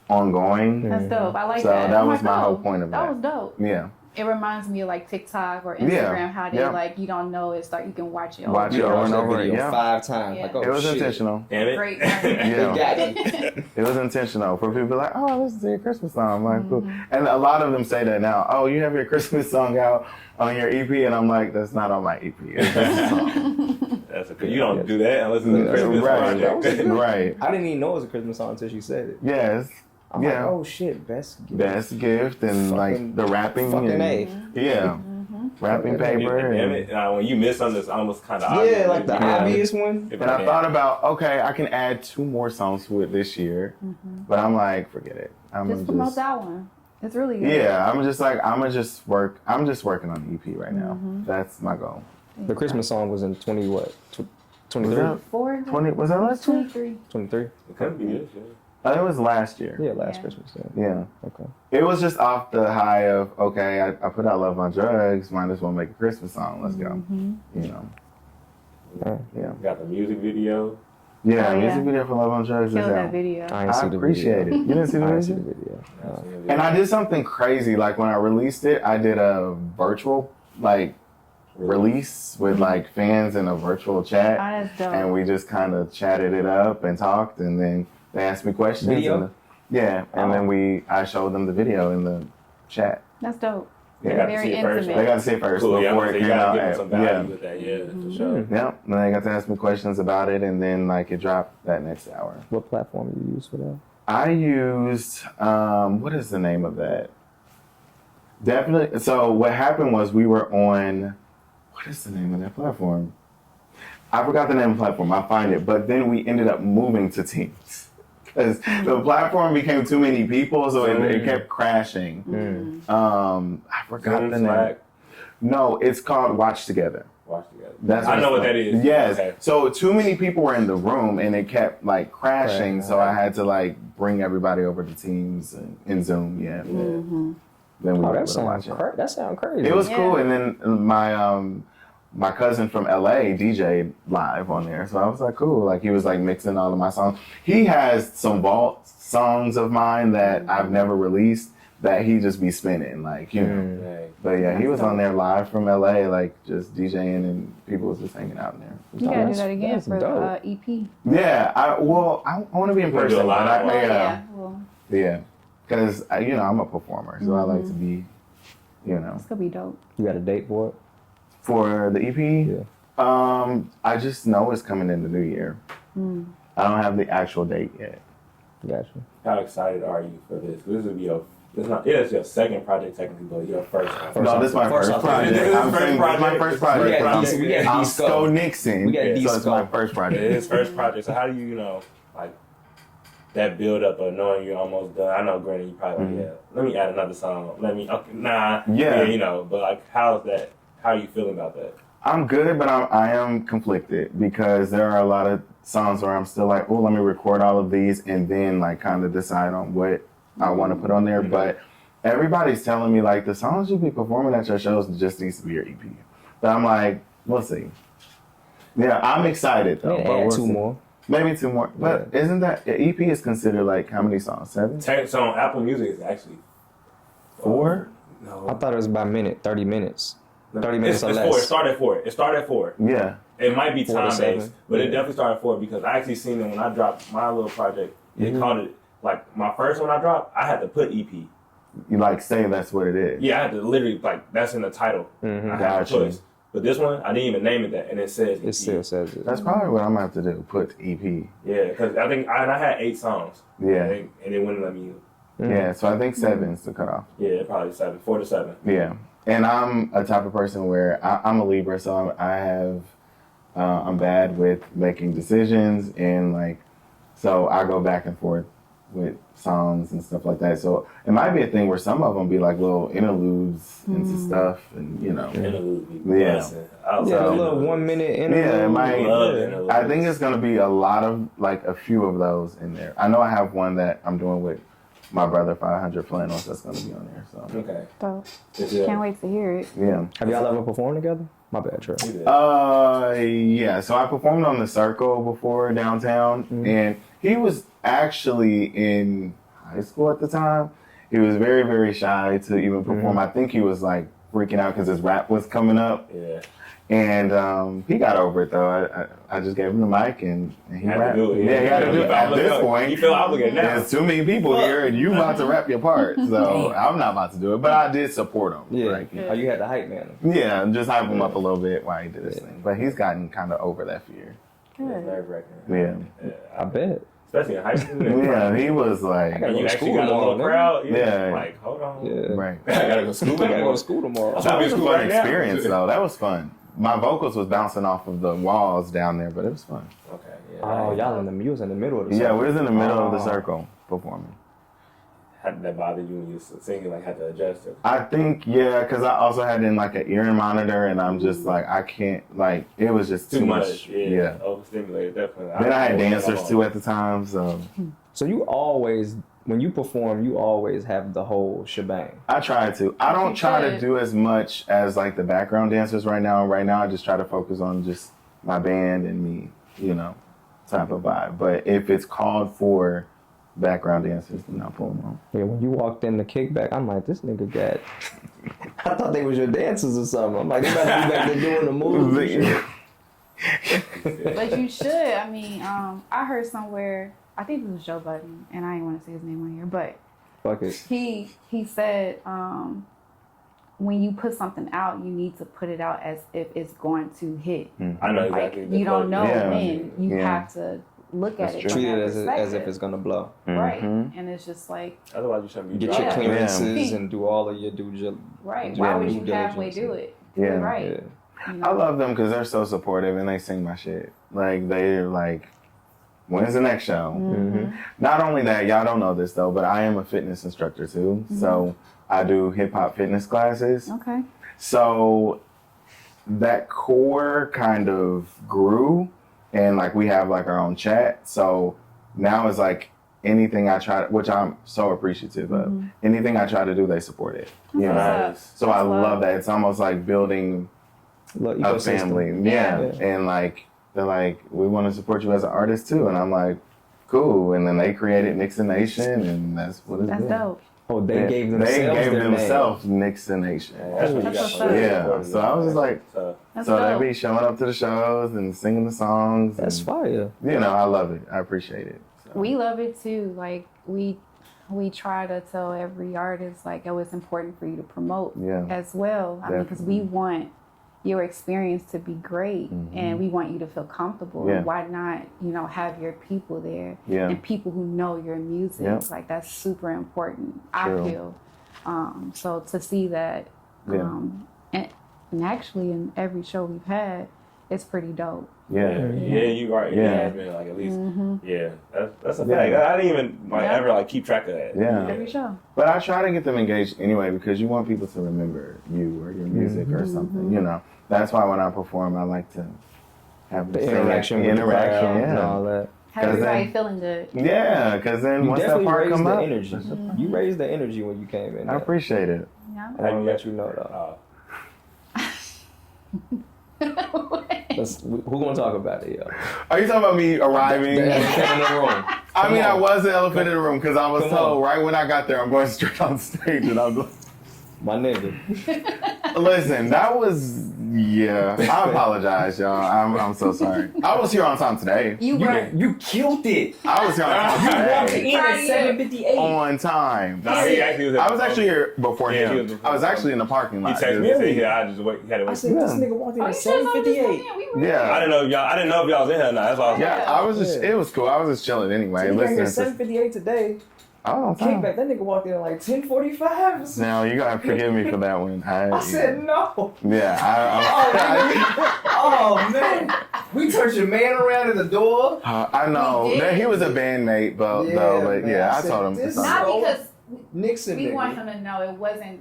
Speaker 2: ongoing.
Speaker 4: That's dope. I like
Speaker 2: So
Speaker 4: that.
Speaker 2: that
Speaker 4: I'm
Speaker 2: was
Speaker 4: like,
Speaker 2: my
Speaker 4: oh,
Speaker 2: whole point of
Speaker 4: that
Speaker 2: that.
Speaker 4: was dope.
Speaker 2: Yeah,
Speaker 4: It reminds me of like TikTok or Instagram,
Speaker 2: Yeah.
Speaker 4: how they
Speaker 2: Yeah.
Speaker 4: like you don't know it, start you can watch it.
Speaker 2: Watch
Speaker 3: You
Speaker 2: it over
Speaker 3: watched
Speaker 2: and
Speaker 3: that
Speaker 2: over.
Speaker 3: video
Speaker 2: Yeah,
Speaker 3: 5 times.
Speaker 4: Yeah.
Speaker 3: Like, oh,
Speaker 2: it was
Speaker 3: shit.
Speaker 2: intentional.
Speaker 5: Damn it.
Speaker 4: Great.
Speaker 2: Yeah.
Speaker 3: Got it.
Speaker 2: It was intentional for people to be like, oh, I listen to your Christmas song. I'm like, cool.
Speaker 4: Mm-hmm.
Speaker 2: And a lot of them say that now. Oh, you have your Christmas song out on your EP, and I'm like, that's not on my EP. It's just a song.
Speaker 5: That's okay. You don't do that unless it's a
Speaker 3: Yeah,
Speaker 5: Christmas
Speaker 2: right,
Speaker 5: project.
Speaker 2: right.
Speaker 3: I didn't even know it was a Christmas song until she said it.
Speaker 2: Yes.
Speaker 3: I'm
Speaker 2: Yeah.
Speaker 3: like, oh shit, best gift.
Speaker 2: Best gift and
Speaker 3: Fucking-
Speaker 2: like the wrapping.
Speaker 3: fucking
Speaker 2: and,
Speaker 3: A.
Speaker 2: Yeah. Wrapping
Speaker 3: Fucking A.
Speaker 2: paper.
Speaker 5: Damn
Speaker 2: And,
Speaker 5: it. When you miss something, it's almost kind of
Speaker 3: Yeah, like the
Speaker 2: Yeah.
Speaker 3: obvious one.
Speaker 2: and I thought about, okay, I can add 2 more songs to it this year. But I'm like, forget it. I'm
Speaker 4: Just promote that one. It's really good.
Speaker 2: Yeah, I'm just working on the EP right now. That's my goal.
Speaker 3: The Christmas song was in 23?
Speaker 2: Was that
Speaker 4: 4
Speaker 2: 20? Was that last year?
Speaker 4: 23.
Speaker 3: 23?
Speaker 5: It could be this year.
Speaker 2: It was last year.
Speaker 3: Yeah, last
Speaker 4: Yeah.
Speaker 3: Christmas.
Speaker 2: Yeah.
Speaker 3: Okay.
Speaker 2: It was just off the high of, okay, I put out Love on Drugs, might as well make a Christmas song. Let's go. You know. Yeah.
Speaker 5: Got the music video.
Speaker 2: Yeah,
Speaker 4: Oh,
Speaker 2: music
Speaker 4: yeah.
Speaker 2: video for Love on Drugs is
Speaker 4: Kill that
Speaker 2: out.
Speaker 4: video.
Speaker 3: I
Speaker 2: I appreciate it. You didn't see the
Speaker 3: I didn't see the
Speaker 2: video?
Speaker 3: video.
Speaker 2: And I did something crazy. Like when I released it, I did a virtual release with like fans in a virtual chat.
Speaker 4: Oh, that's dope.
Speaker 2: And we just kind of chatted it up and talked, and then they asked me questions.
Speaker 3: Video?
Speaker 2: And then I showed them the video in the chat.
Speaker 4: That's dope.
Speaker 5: They got to see
Speaker 4: Very
Speaker 5: it first.
Speaker 2: They got to see it first
Speaker 5: Cool. Yeah,
Speaker 2: before it
Speaker 5: you
Speaker 2: came
Speaker 5: got
Speaker 2: out.
Speaker 5: to give them some value
Speaker 2: Yeah.
Speaker 5: with that. Yeah, for sure.
Speaker 2: Yeah, and they got to ask me questions about it, and then like it dropped that next hour.
Speaker 3: What platform you use for that?
Speaker 2: I used what is the name of that? Definitely. So what happened was we were on what is the name of that platform? I forgot the name of the platform. I'll find it. But then we ended up moving to Teams because the platform became too many people, so it kept crashing. I forgot
Speaker 5: Zoom,
Speaker 2: the name.
Speaker 5: Slack,
Speaker 2: No, it's called Watch Together.
Speaker 5: watch together.
Speaker 2: That's
Speaker 5: I know what
Speaker 2: it's
Speaker 5: that
Speaker 2: called.
Speaker 5: is.
Speaker 2: Yes.
Speaker 5: Okay.
Speaker 2: So too many people were in the room and it kept like crashing. So I had to like bring everybody over to Teams and in Zoom. Yeah. Then we
Speaker 3: Oh,
Speaker 2: were
Speaker 3: that
Speaker 2: able to
Speaker 3: sounds
Speaker 2: watch it.
Speaker 3: that sounds crazy.
Speaker 2: It was
Speaker 4: Yeah.
Speaker 2: cool. And then my cousin from LA DJ'd live on there. So I was like, cool. Like he was like mixing all of my songs. He has some vault songs of mine that I've never released that he just be spinning. Like, you know.
Speaker 5: Right.
Speaker 2: But yeah, he
Speaker 4: That's
Speaker 2: was on
Speaker 4: dope.
Speaker 2: there live from LA, like just DJing and people was just hanging out in there.
Speaker 4: You gotta do that again
Speaker 3: that's
Speaker 4: for
Speaker 3: dope.
Speaker 4: the EP.
Speaker 2: Yeah, I want to be in
Speaker 5: Wanna do
Speaker 2: person.
Speaker 5: a live
Speaker 2: but
Speaker 5: one?
Speaker 4: Well,
Speaker 2: yeah, because you know I'm a performer, so I like to be, you know,
Speaker 4: it's gonna be dope.
Speaker 3: You got a date for it?
Speaker 2: for the EP.
Speaker 3: Yeah.
Speaker 2: I just know it's coming in the new year. I don't have the actual date yet.
Speaker 3: Gotcha.
Speaker 5: How excited are you for this? This would be it's your second project technically, but your first one.
Speaker 2: No, this is my first project.
Speaker 5: This is
Speaker 2: I'm
Speaker 5: first
Speaker 2: saying this is my
Speaker 5: project.
Speaker 2: first project.
Speaker 3: We got
Speaker 2: because
Speaker 3: D- we got
Speaker 2: I'm
Speaker 3: D-Sco.
Speaker 2: Sco Nixon.
Speaker 3: We got
Speaker 2: so it's
Speaker 3: D-Sco.
Speaker 2: my first
Speaker 5: It
Speaker 2: project.
Speaker 5: is first project. So how do you know, like, that build up of knowing you're almost done? I know, granted, you probably like, yeah, let me add another song.
Speaker 2: Yeah.
Speaker 5: you know, but like, how are you feeling about that?
Speaker 2: I'm good, but I am conflicted because there are a lot of songs where I'm still like, oh, let me record all of these and then like kind of decide on what I want to put on there. But everybody's telling me like the songs you be performing at your shows just needs to be your EP. But I'm like, we'll see. Yeah, I'm excited though.
Speaker 3: Yeah,
Speaker 2: but
Speaker 3: add
Speaker 2: we'll
Speaker 3: two
Speaker 2: see.
Speaker 3: more.
Speaker 2: Maybe two more. But isn't that EP is considered like how many songs? 7?
Speaker 5: So on Apple Music is actually
Speaker 2: 4?
Speaker 5: No,
Speaker 3: I thought it was by minute, 30 minutes. 30 minutes or
Speaker 5: it's
Speaker 3: less.
Speaker 5: 4. It started at 4. It started at 4.
Speaker 2: Yeah.
Speaker 5: It might be
Speaker 3: 4 to
Speaker 5: time
Speaker 3: 7.
Speaker 5: based, but it definitely started at 4 because I actually seen it when I dropped my little project. It called it like my first one I dropped. I had to put EP.
Speaker 2: You like say that's what it is.
Speaker 5: Yeah, I had to literally like that's in the title. I had
Speaker 2: Gotcha.
Speaker 5: to put. But this one I didn't even name it that, and it says EP.
Speaker 3: It still says it.
Speaker 2: That's probably what I'm gonna have to do. Put EP.
Speaker 5: Yeah, because I think I had 8 songs.
Speaker 2: Yeah.
Speaker 5: and it wouldn't let me.
Speaker 2: Yeah, so I think 7's the cutoff.
Speaker 5: Yeah, probably 7, 4 to 7.
Speaker 2: Yeah, and I'm a type of person where I'm a Libra, so I'm bad with making decisions and like, so I go back and forth with songs and stuff like that. So it might be a thing where some of them be like little interludes into stuff, and you know,
Speaker 5: Interlude be
Speaker 2: Yeah.
Speaker 5: busting.
Speaker 3: Yeah, a little 1 minute interview.
Speaker 2: Yeah, it might.
Speaker 5: Love interludes.
Speaker 2: I think it's gonna be a lot of like a few of those in there. I know I have one that I'm doing with my brother 500 Flannels that's gonna be on there. So
Speaker 5: Okay.
Speaker 4: Dope.
Speaker 5: Yeah.
Speaker 4: Can't wait to hear it.
Speaker 2: yeah.
Speaker 3: Have y'all ever performed together? My bad, Trey.
Speaker 2: Yeah. So I performed on the Circle before downtown, and he was actually in high school at the time. He was very, very shy to even perform. I think he was like freaking out because his rap was coming up,
Speaker 5: Yeah.
Speaker 2: and he got over it though. I just gave him the mic and he
Speaker 5: Had to
Speaker 2: rapped.
Speaker 5: do it.
Speaker 2: Yeah, he had to do it. At this point,
Speaker 5: you feel obligated now.
Speaker 2: there's too many people here, and you about to rap your part. So I'm not about to do it, but I did support him.
Speaker 3: Yeah.
Speaker 2: Like,
Speaker 3: Oh, you had the hype man.
Speaker 2: yeah, and just hype him up a little bit while he did his thing. But he's gotten kind of over that fear.
Speaker 5: It's
Speaker 4: Good.
Speaker 5: nerve-wracking.
Speaker 2: Yeah.
Speaker 3: I bet.
Speaker 5: Especially in high school.
Speaker 2: Yeah, he was like,
Speaker 3: gotta
Speaker 5: And
Speaker 3: go
Speaker 5: you
Speaker 3: to
Speaker 5: actually
Speaker 3: school
Speaker 5: got a little
Speaker 3: tomorrow,
Speaker 5: crowd.
Speaker 2: Yeah.
Speaker 5: Like, hold on.
Speaker 3: Yeah.
Speaker 2: right.
Speaker 5: I gotta go to school.
Speaker 3: I gotta go to school tomorrow.
Speaker 2: That was a
Speaker 5: School
Speaker 2: fun
Speaker 5: right now.
Speaker 2: experience, though. That was fun. My vocals was bouncing off of the walls down there, but it was fun.
Speaker 5: Okay, yeah.
Speaker 3: Oh, y'all in the middle of the
Speaker 2: Yeah,
Speaker 3: circle.
Speaker 2: we was in the middle of the
Speaker 3: Oh.
Speaker 2: circle performing.
Speaker 5: How did that bother you when you were singing? Like, had to adjust it?
Speaker 2: I think, yeah, because I also had in like an earring monitor, and I'm just like, I can't, like, it was just too much. Yeah.
Speaker 5: Overstimulated, definitely.
Speaker 2: Then I had dancers too at the time, so.
Speaker 3: So you always, when you perform, you always have the whole shebang.
Speaker 2: I try to. I don't try to do as much as like the background dancers right now. Right now, I just try to focus on just my band and me, you know, type of vibe. But if it's called for background dancers, then I'll pull them on.
Speaker 3: Yeah, when you walked in the kickback, I'm like, this nigga got. I thought they was your dancers or something. I'm like, they better be back there doing the moves.
Speaker 4: But you should. I mean, I heard somewhere. I think it was Joe Budden, and I didn't want to say his name on here, but
Speaker 3: Fuck it.
Speaker 4: he said when you put something out, you need to put it out as if it's going to hit.
Speaker 5: I know exactly.
Speaker 4: Like, you don't know when. You have to look at it.
Speaker 3: Treat it as if it's gonna blow.
Speaker 4: Right. And it's just like,
Speaker 5: otherwise you shouldn't be
Speaker 3: get your clearances and do all of your due.
Speaker 4: Right. Why would you halfway do it?
Speaker 2: Yeah.
Speaker 4: Right.
Speaker 3: Yeah.
Speaker 4: You know?
Speaker 2: I love them because they're so supportive and they sing my shit. Like, they're like, when's the next show? Not only that, y'all don't know this though, but I am a fitness instructor too. So I do hip hop fitness classes.
Speaker 4: Okay.
Speaker 2: So that core kind of grew, and like we have like our own chat. So now it's like anything I try, which I'm so appreciative of, anything I try to do, they support it. You know? So I love that. It's almost like building a family. Yeah. And like, they're like, we want to support you as an artist too. And I'm like, cool. And then they created Nixon Nation, and that's what it's been.
Speaker 4: That's dope.
Speaker 3: Oh, they gave themselves
Speaker 2: They gave
Speaker 3: their
Speaker 2: themselves Nixon Nation.
Speaker 4: That's what's up.
Speaker 2: Yeah. So I was just like,
Speaker 4: That's
Speaker 2: so
Speaker 4: dope.
Speaker 2: they be showing up to the shows and singing the songs.
Speaker 3: That's
Speaker 2: and,
Speaker 3: fire.
Speaker 2: You know, I love it. I appreciate it. So.
Speaker 4: We love it too. Like we try to tell every artist like, oh, it's important for you to promote as well. I mean, because we want your experience to be great, and we want you to feel comfortable.
Speaker 2: Yeah.
Speaker 4: Why not, you know, have your people there
Speaker 2: Yeah.
Speaker 4: and people who know your music?
Speaker 2: Yeah.
Speaker 4: Like, that's super important.
Speaker 2: True.
Speaker 4: I feel. So to see that, and actually in every show we've had, it's pretty dope.
Speaker 2: Yeah.
Speaker 5: You right. Yeah, man. Like, at least, that's a fact. I didn't even ever like keep track of that.
Speaker 2: Yeah.
Speaker 4: Every show.
Speaker 2: But I try to get them engaged anyway, because you want people to remember you or your music or something. You know, that's why when I perform, I like to have
Speaker 3: The interaction with the crowd and all that.
Speaker 4: Have everybody feeling good.
Speaker 2: Yeah, because then
Speaker 3: You
Speaker 2: once that
Speaker 3: definitely
Speaker 2: part
Speaker 3: raised
Speaker 2: come
Speaker 3: the
Speaker 2: up,
Speaker 3: energy. You raised the energy when you came in.
Speaker 2: I appreciate it.
Speaker 4: Yeah.
Speaker 3: I want to let you know though. Who gonna talk about it, yo?
Speaker 2: Are you talking about me arriving?
Speaker 3: The elephant in the room.
Speaker 2: I mean, I was the elephant in the room because I was
Speaker 3: Come
Speaker 2: told
Speaker 3: on.
Speaker 2: right when I got there, I'm going straight on stage, and I'm like,
Speaker 3: My nigga.
Speaker 2: listen, that was, I apologize, y'all. I'm so sorry. I was here on time today.
Speaker 4: You were.
Speaker 3: You killed it.
Speaker 2: I was here on time today.
Speaker 3: In at 7:58.
Speaker 2: On time.
Speaker 5: Nah, he actually was
Speaker 2: I was actually here before
Speaker 5: Yeah, he
Speaker 2: him.
Speaker 5: was before
Speaker 2: I was actually in the parking
Speaker 5: He
Speaker 2: lot.
Speaker 5: texted me and said, "Yeah, I just wait. He had to wait."
Speaker 3: I said, this nigga walked in
Speaker 4: Oh,
Speaker 3: at
Speaker 4: you should have
Speaker 3: 7:58.
Speaker 4: We were.
Speaker 5: I
Speaker 2: Yeah.
Speaker 5: didn't know if y'all was in here or not. That's why I was
Speaker 2: Yeah, I was just, it was cool. I was just chilling anyway.
Speaker 3: He got here
Speaker 2: Listen,
Speaker 3: at 7:58 today.
Speaker 2: oh,
Speaker 3: Came
Speaker 2: time.
Speaker 3: back. That nigga walked in at like 10:45.
Speaker 2: Now, you gotta forgive me for that one.
Speaker 3: I said no. Oh man, we turned your man around in the door.
Speaker 2: I know.
Speaker 4: We did.
Speaker 2: He was a bandmate, but
Speaker 3: Yeah,
Speaker 2: but
Speaker 3: man.
Speaker 2: yeah,
Speaker 3: I
Speaker 2: I
Speaker 3: said,
Speaker 2: told him.
Speaker 3: this
Speaker 2: to
Speaker 3: is
Speaker 2: stop.
Speaker 4: Not because
Speaker 3: Nixon.
Speaker 4: we
Speaker 3: nigga.
Speaker 4: want him to know it wasn't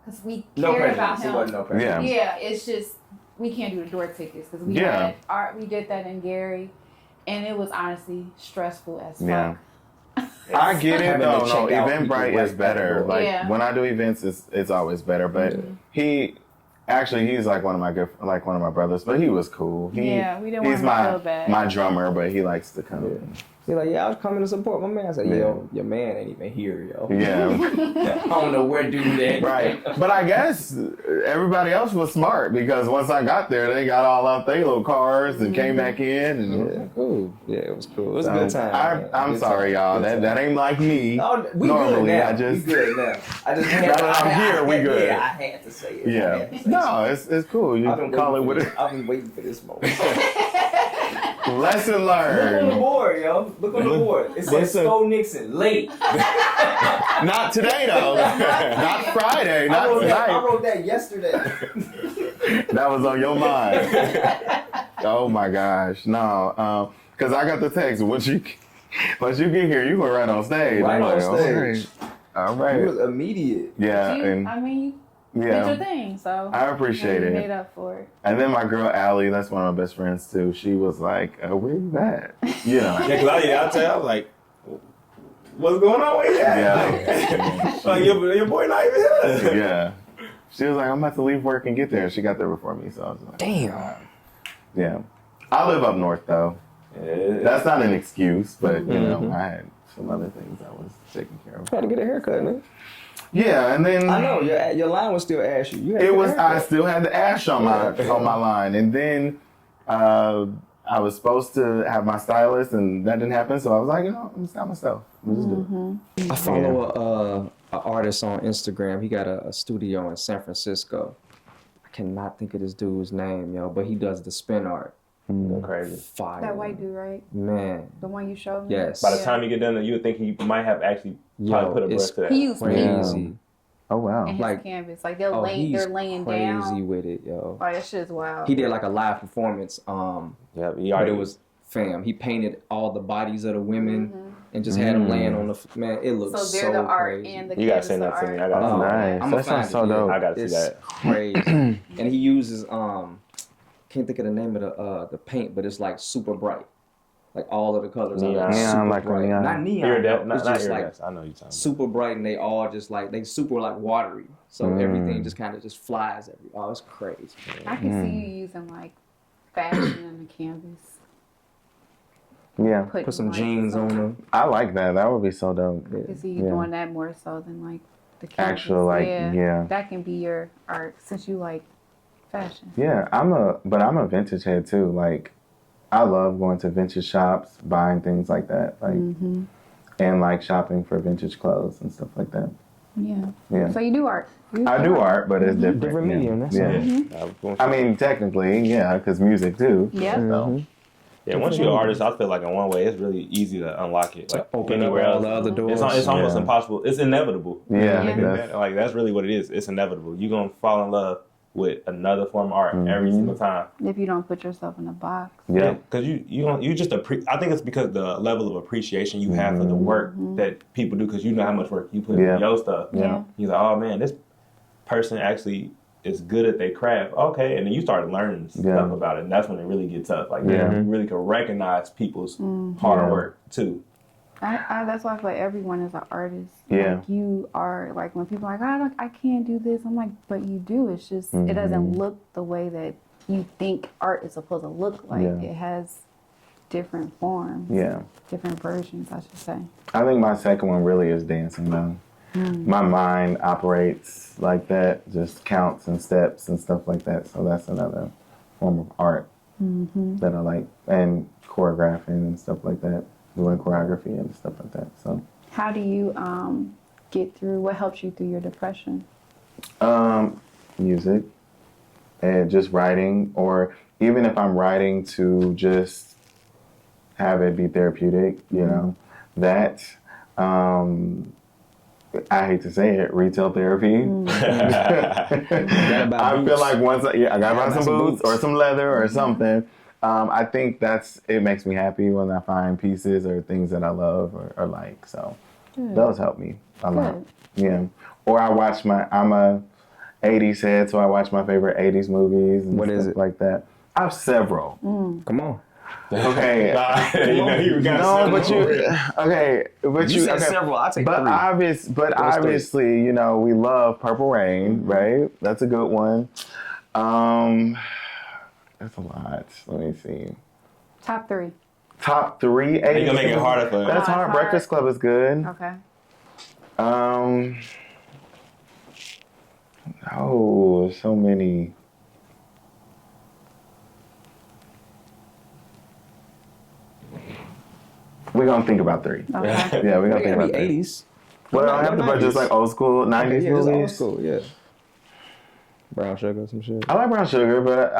Speaker 4: because we
Speaker 3: No
Speaker 4: cared about
Speaker 3: prejudice.
Speaker 4: him.
Speaker 3: It wasn't no prejudice.
Speaker 2: Yeah.
Speaker 4: Yeah, it's just we can't do the door tickets because we
Speaker 2: Yeah.
Speaker 4: had art. We did that in Gary, and it was honestly stressful as fuck.
Speaker 2: Yeah. I get it
Speaker 3: Having
Speaker 2: though.
Speaker 3: to
Speaker 2: No,
Speaker 3: check out
Speaker 2: Eventbrite
Speaker 3: people
Speaker 2: is
Speaker 3: right
Speaker 2: better.
Speaker 3: at the door.
Speaker 2: Like
Speaker 4: Yeah.
Speaker 2: when I do events, it's always better. But he's like one of my brothers. But he was cool.
Speaker 4: We didn't want
Speaker 2: he's
Speaker 4: him to feel bad.
Speaker 2: my drummer, but he likes to come.
Speaker 3: He's like, yeah, I was coming to support my man. I said, yo, your man ain't even here, yo.
Speaker 2: Yeah.
Speaker 3: I don't know where dude at.
Speaker 2: Right. But I guess everybody else was smart because once I got there, they got all out their little cars and came back in. And
Speaker 3: Yeah, cool. Yeah, it was cool. It was a good time.
Speaker 2: I'm
Speaker 3: Good
Speaker 2: sorry,
Speaker 3: time.
Speaker 2: y'all.
Speaker 3: Good
Speaker 2: That
Speaker 3: time.
Speaker 2: ain't like me.
Speaker 3: Oh, we
Speaker 2: Normally,
Speaker 3: good now.
Speaker 2: I just
Speaker 3: we good now. I just had
Speaker 2: Now that I'm here, we good.
Speaker 3: Yeah, I had to say it. I
Speaker 2: Yeah.
Speaker 3: had to say
Speaker 2: No, it's cool. You
Speaker 3: I've
Speaker 2: can
Speaker 3: been
Speaker 2: call it
Speaker 3: waiting
Speaker 2: what
Speaker 3: for
Speaker 2: it.
Speaker 3: this- I've been waiting for this moment.
Speaker 2: Lesson
Speaker 3: Look on the
Speaker 2: learned.
Speaker 3: board, yo. Look on the board. It says
Speaker 2: Listen.
Speaker 3: Sco Nixon, late.
Speaker 2: Not today though. Not Friday.
Speaker 3: I
Speaker 2: Not
Speaker 3: wrote
Speaker 2: tonight.
Speaker 3: that yesterday.
Speaker 2: That was on your mind. Oh my gosh, no. Because I got the text. Once you get here, you go right on stage.
Speaker 3: Right
Speaker 2: I'm
Speaker 3: on
Speaker 2: like,
Speaker 3: stage.
Speaker 2: all right. All
Speaker 3: It
Speaker 2: right.
Speaker 3: was immediate.
Speaker 2: Yeah,
Speaker 4: You,
Speaker 2: and
Speaker 4: I mean, you did
Speaker 2: yeah,
Speaker 4: your thing, so
Speaker 2: I appreciate
Speaker 4: you
Speaker 2: it.
Speaker 4: made up for it.
Speaker 2: And then my girl Allie, that's one of my best friends too. She was like, "Where you at?" You know.
Speaker 5: Yeah, because I'll tell you, I was like, what's going on with that?
Speaker 2: Yeah.
Speaker 5: Like, your boy not even here.
Speaker 2: Yeah. She was like, "I'm about to leave work and get there." She got there before me, so I was like,
Speaker 3: Damn.
Speaker 2: "Yeah." I live up north though.
Speaker 5: Yeah.
Speaker 2: That's not an excuse, but you know, I had some other things I was taking care of.
Speaker 3: Had to get a haircut, man.
Speaker 2: Yeah, and then
Speaker 3: I know your line was still ashy. You had to
Speaker 2: it
Speaker 3: get a
Speaker 2: was. I
Speaker 3: haircut.
Speaker 2: still had the ash on my line, and then I was supposed to have my stylist, and that didn't happen. So I was like, you know, I'm gonna style myself. Let's just do it.
Speaker 3: I follow a artist on Instagram. He got a studio in San Francisco. I cannot think of this dude's name, yo, but he does the spin art.
Speaker 5: Go crazy.
Speaker 3: Fire.
Speaker 4: That white dude, right?
Speaker 3: Man.
Speaker 4: The one you showed me?
Speaker 3: Yes.
Speaker 5: By the time you get done, you would think he might have actually probably put a brush
Speaker 3: it's
Speaker 5: to that.
Speaker 4: He used
Speaker 3: Crazy.
Speaker 2: Oh wow.
Speaker 4: and his
Speaker 3: Like-
Speaker 4: canvas. Like
Speaker 3: Oh,
Speaker 4: they're
Speaker 3: he's
Speaker 4: laying
Speaker 3: crazy
Speaker 4: down.
Speaker 3: with it, yo.
Speaker 4: Like that shit is wild.
Speaker 3: He did like a live performance.
Speaker 5: Yeah, he
Speaker 3: But
Speaker 5: already
Speaker 3: it was fam. He painted all the bodies of the women and just had them laying on the man. It looks
Speaker 4: so
Speaker 3: so
Speaker 4: they're the art
Speaker 3: crazy.
Speaker 4: and the
Speaker 5: You gotta
Speaker 4: canvas
Speaker 5: send
Speaker 4: the
Speaker 5: that to me. I
Speaker 4: art.
Speaker 5: gotta see that.
Speaker 2: Nice.
Speaker 3: I'ma
Speaker 2: That sounds
Speaker 3: find
Speaker 2: so
Speaker 3: it,
Speaker 2: dope.
Speaker 5: I gotta see
Speaker 3: It's
Speaker 5: that.
Speaker 3: crazy. And he uses can't think of the name of the paint, but it's like super bright. Like all of the colors are
Speaker 5: Neon.
Speaker 3: like super
Speaker 2: Neon, like a
Speaker 3: bright.
Speaker 2: neon.
Speaker 3: Not neon.
Speaker 5: Iridescent,
Speaker 3: though. It's
Speaker 5: not
Speaker 3: just like
Speaker 5: iridescent. I know you're talking about.
Speaker 3: super bright, and they all just like they super like watery. So everything just kind of just flies every. Oh, it's crazy.
Speaker 4: I can see you using like fashion on the canvas.
Speaker 2: Yeah.
Speaker 3: Put some
Speaker 4: like,
Speaker 3: jeans on them.
Speaker 2: I like that. That would be so dope.
Speaker 4: I can see you
Speaker 2: Yeah.
Speaker 4: doing that more so than like the canvas.
Speaker 2: Actual, like, yeah.
Speaker 4: That can be your art since you like fashion.
Speaker 2: Yeah, I'm a vintage head too. Like, I love going to vintage shops, buying things like that, like, and like shopping for vintage clothes and stuff like that.
Speaker 4: Yeah.
Speaker 2: Yeah,
Speaker 4: So you do art.
Speaker 2: I do art, but it's different.
Speaker 3: Different
Speaker 2: yeah.
Speaker 3: medium, that's
Speaker 2: yeah.
Speaker 3: all.
Speaker 2: I mean, technically, yeah, because music too.
Speaker 4: Yeah.
Speaker 2: So,
Speaker 5: Yeah, once you're an artist, I feel like in one way it's really easy to unlock it. Like
Speaker 3: Open
Speaker 5: anywhere
Speaker 3: up all
Speaker 5: else,
Speaker 3: the other doors.
Speaker 5: it's almost
Speaker 2: Yeah.
Speaker 5: impossible. It's inevitable.
Speaker 2: yeah,
Speaker 4: Yeah.
Speaker 5: Like that's really what it is. It's inevitable. You're gonna fall in love with another form of art every single time.
Speaker 4: If you don't put yourself in a box.
Speaker 2: yeah.
Speaker 5: Because you just I think it's because the level of appreciation you have for the work that people do, because you know how much work you put
Speaker 2: Yeah.
Speaker 5: in your stuff.
Speaker 2: Yeah.
Speaker 5: You're like, oh man, this person actually is good at their craft. Okay, and then you start learning stuff about it, and that's when it really gets tough. Like you really can recognize people's hard work too.
Speaker 4: That's why I feel like everyone is an artist.
Speaker 2: Yeah.
Speaker 4: Like you are, like when people are like, I can't do this. I'm like, but you do. It's just, it doesn't look the way that you think art is supposed to look like.
Speaker 2: Yeah.
Speaker 4: It has different forms.
Speaker 2: Yeah.
Speaker 4: Different versions, I should say.
Speaker 2: I think my second one really is dancing though. My mind operates like that, just counts and steps and stuff like that. So that's another form of art that I like, and choreographing and stuff like that, doing choreography and stuff like that. So
Speaker 4: How do you get through, what helps you through your depression?
Speaker 2: music and just writing, or even if I'm writing to just have it be therapeutic, you know, that I hate to say it, retail therapy. I feel like once I gotta buy some boots or some leather or something. I think it makes me happy when I find pieces or things that I love or like. So those help me a lot. Yeah. Or I'm a 80s head, so I watch my favorite 80s movies and
Speaker 3: What
Speaker 2: stuff
Speaker 3: is it?
Speaker 2: like that. I have several.
Speaker 3: Come on.
Speaker 2: Okay.
Speaker 3: You said several. I take
Speaker 2: But
Speaker 3: three.
Speaker 2: obviously, you know, we love Purple Rain, right? That's a good one. That's a lot. Let me see.
Speaker 4: Top 3.
Speaker 2: Top 3 80s.
Speaker 5: You're gonna make it harder for
Speaker 2: That's hard. Breakfast Club is good.
Speaker 4: Okay.
Speaker 2: Oh, so many. We're gonna think about 3.
Speaker 4: Okay.
Speaker 2: Yeah, we're gonna
Speaker 3: They
Speaker 2: think
Speaker 3: gotta
Speaker 2: about
Speaker 3: be
Speaker 2: 3.
Speaker 3: 80s.
Speaker 2: Well, I have to, but just like old school 90s
Speaker 3: Yeah, just
Speaker 2: movies.
Speaker 3: old school, yeah. Brown sugar, some shit.
Speaker 2: I like Brown Sugar, but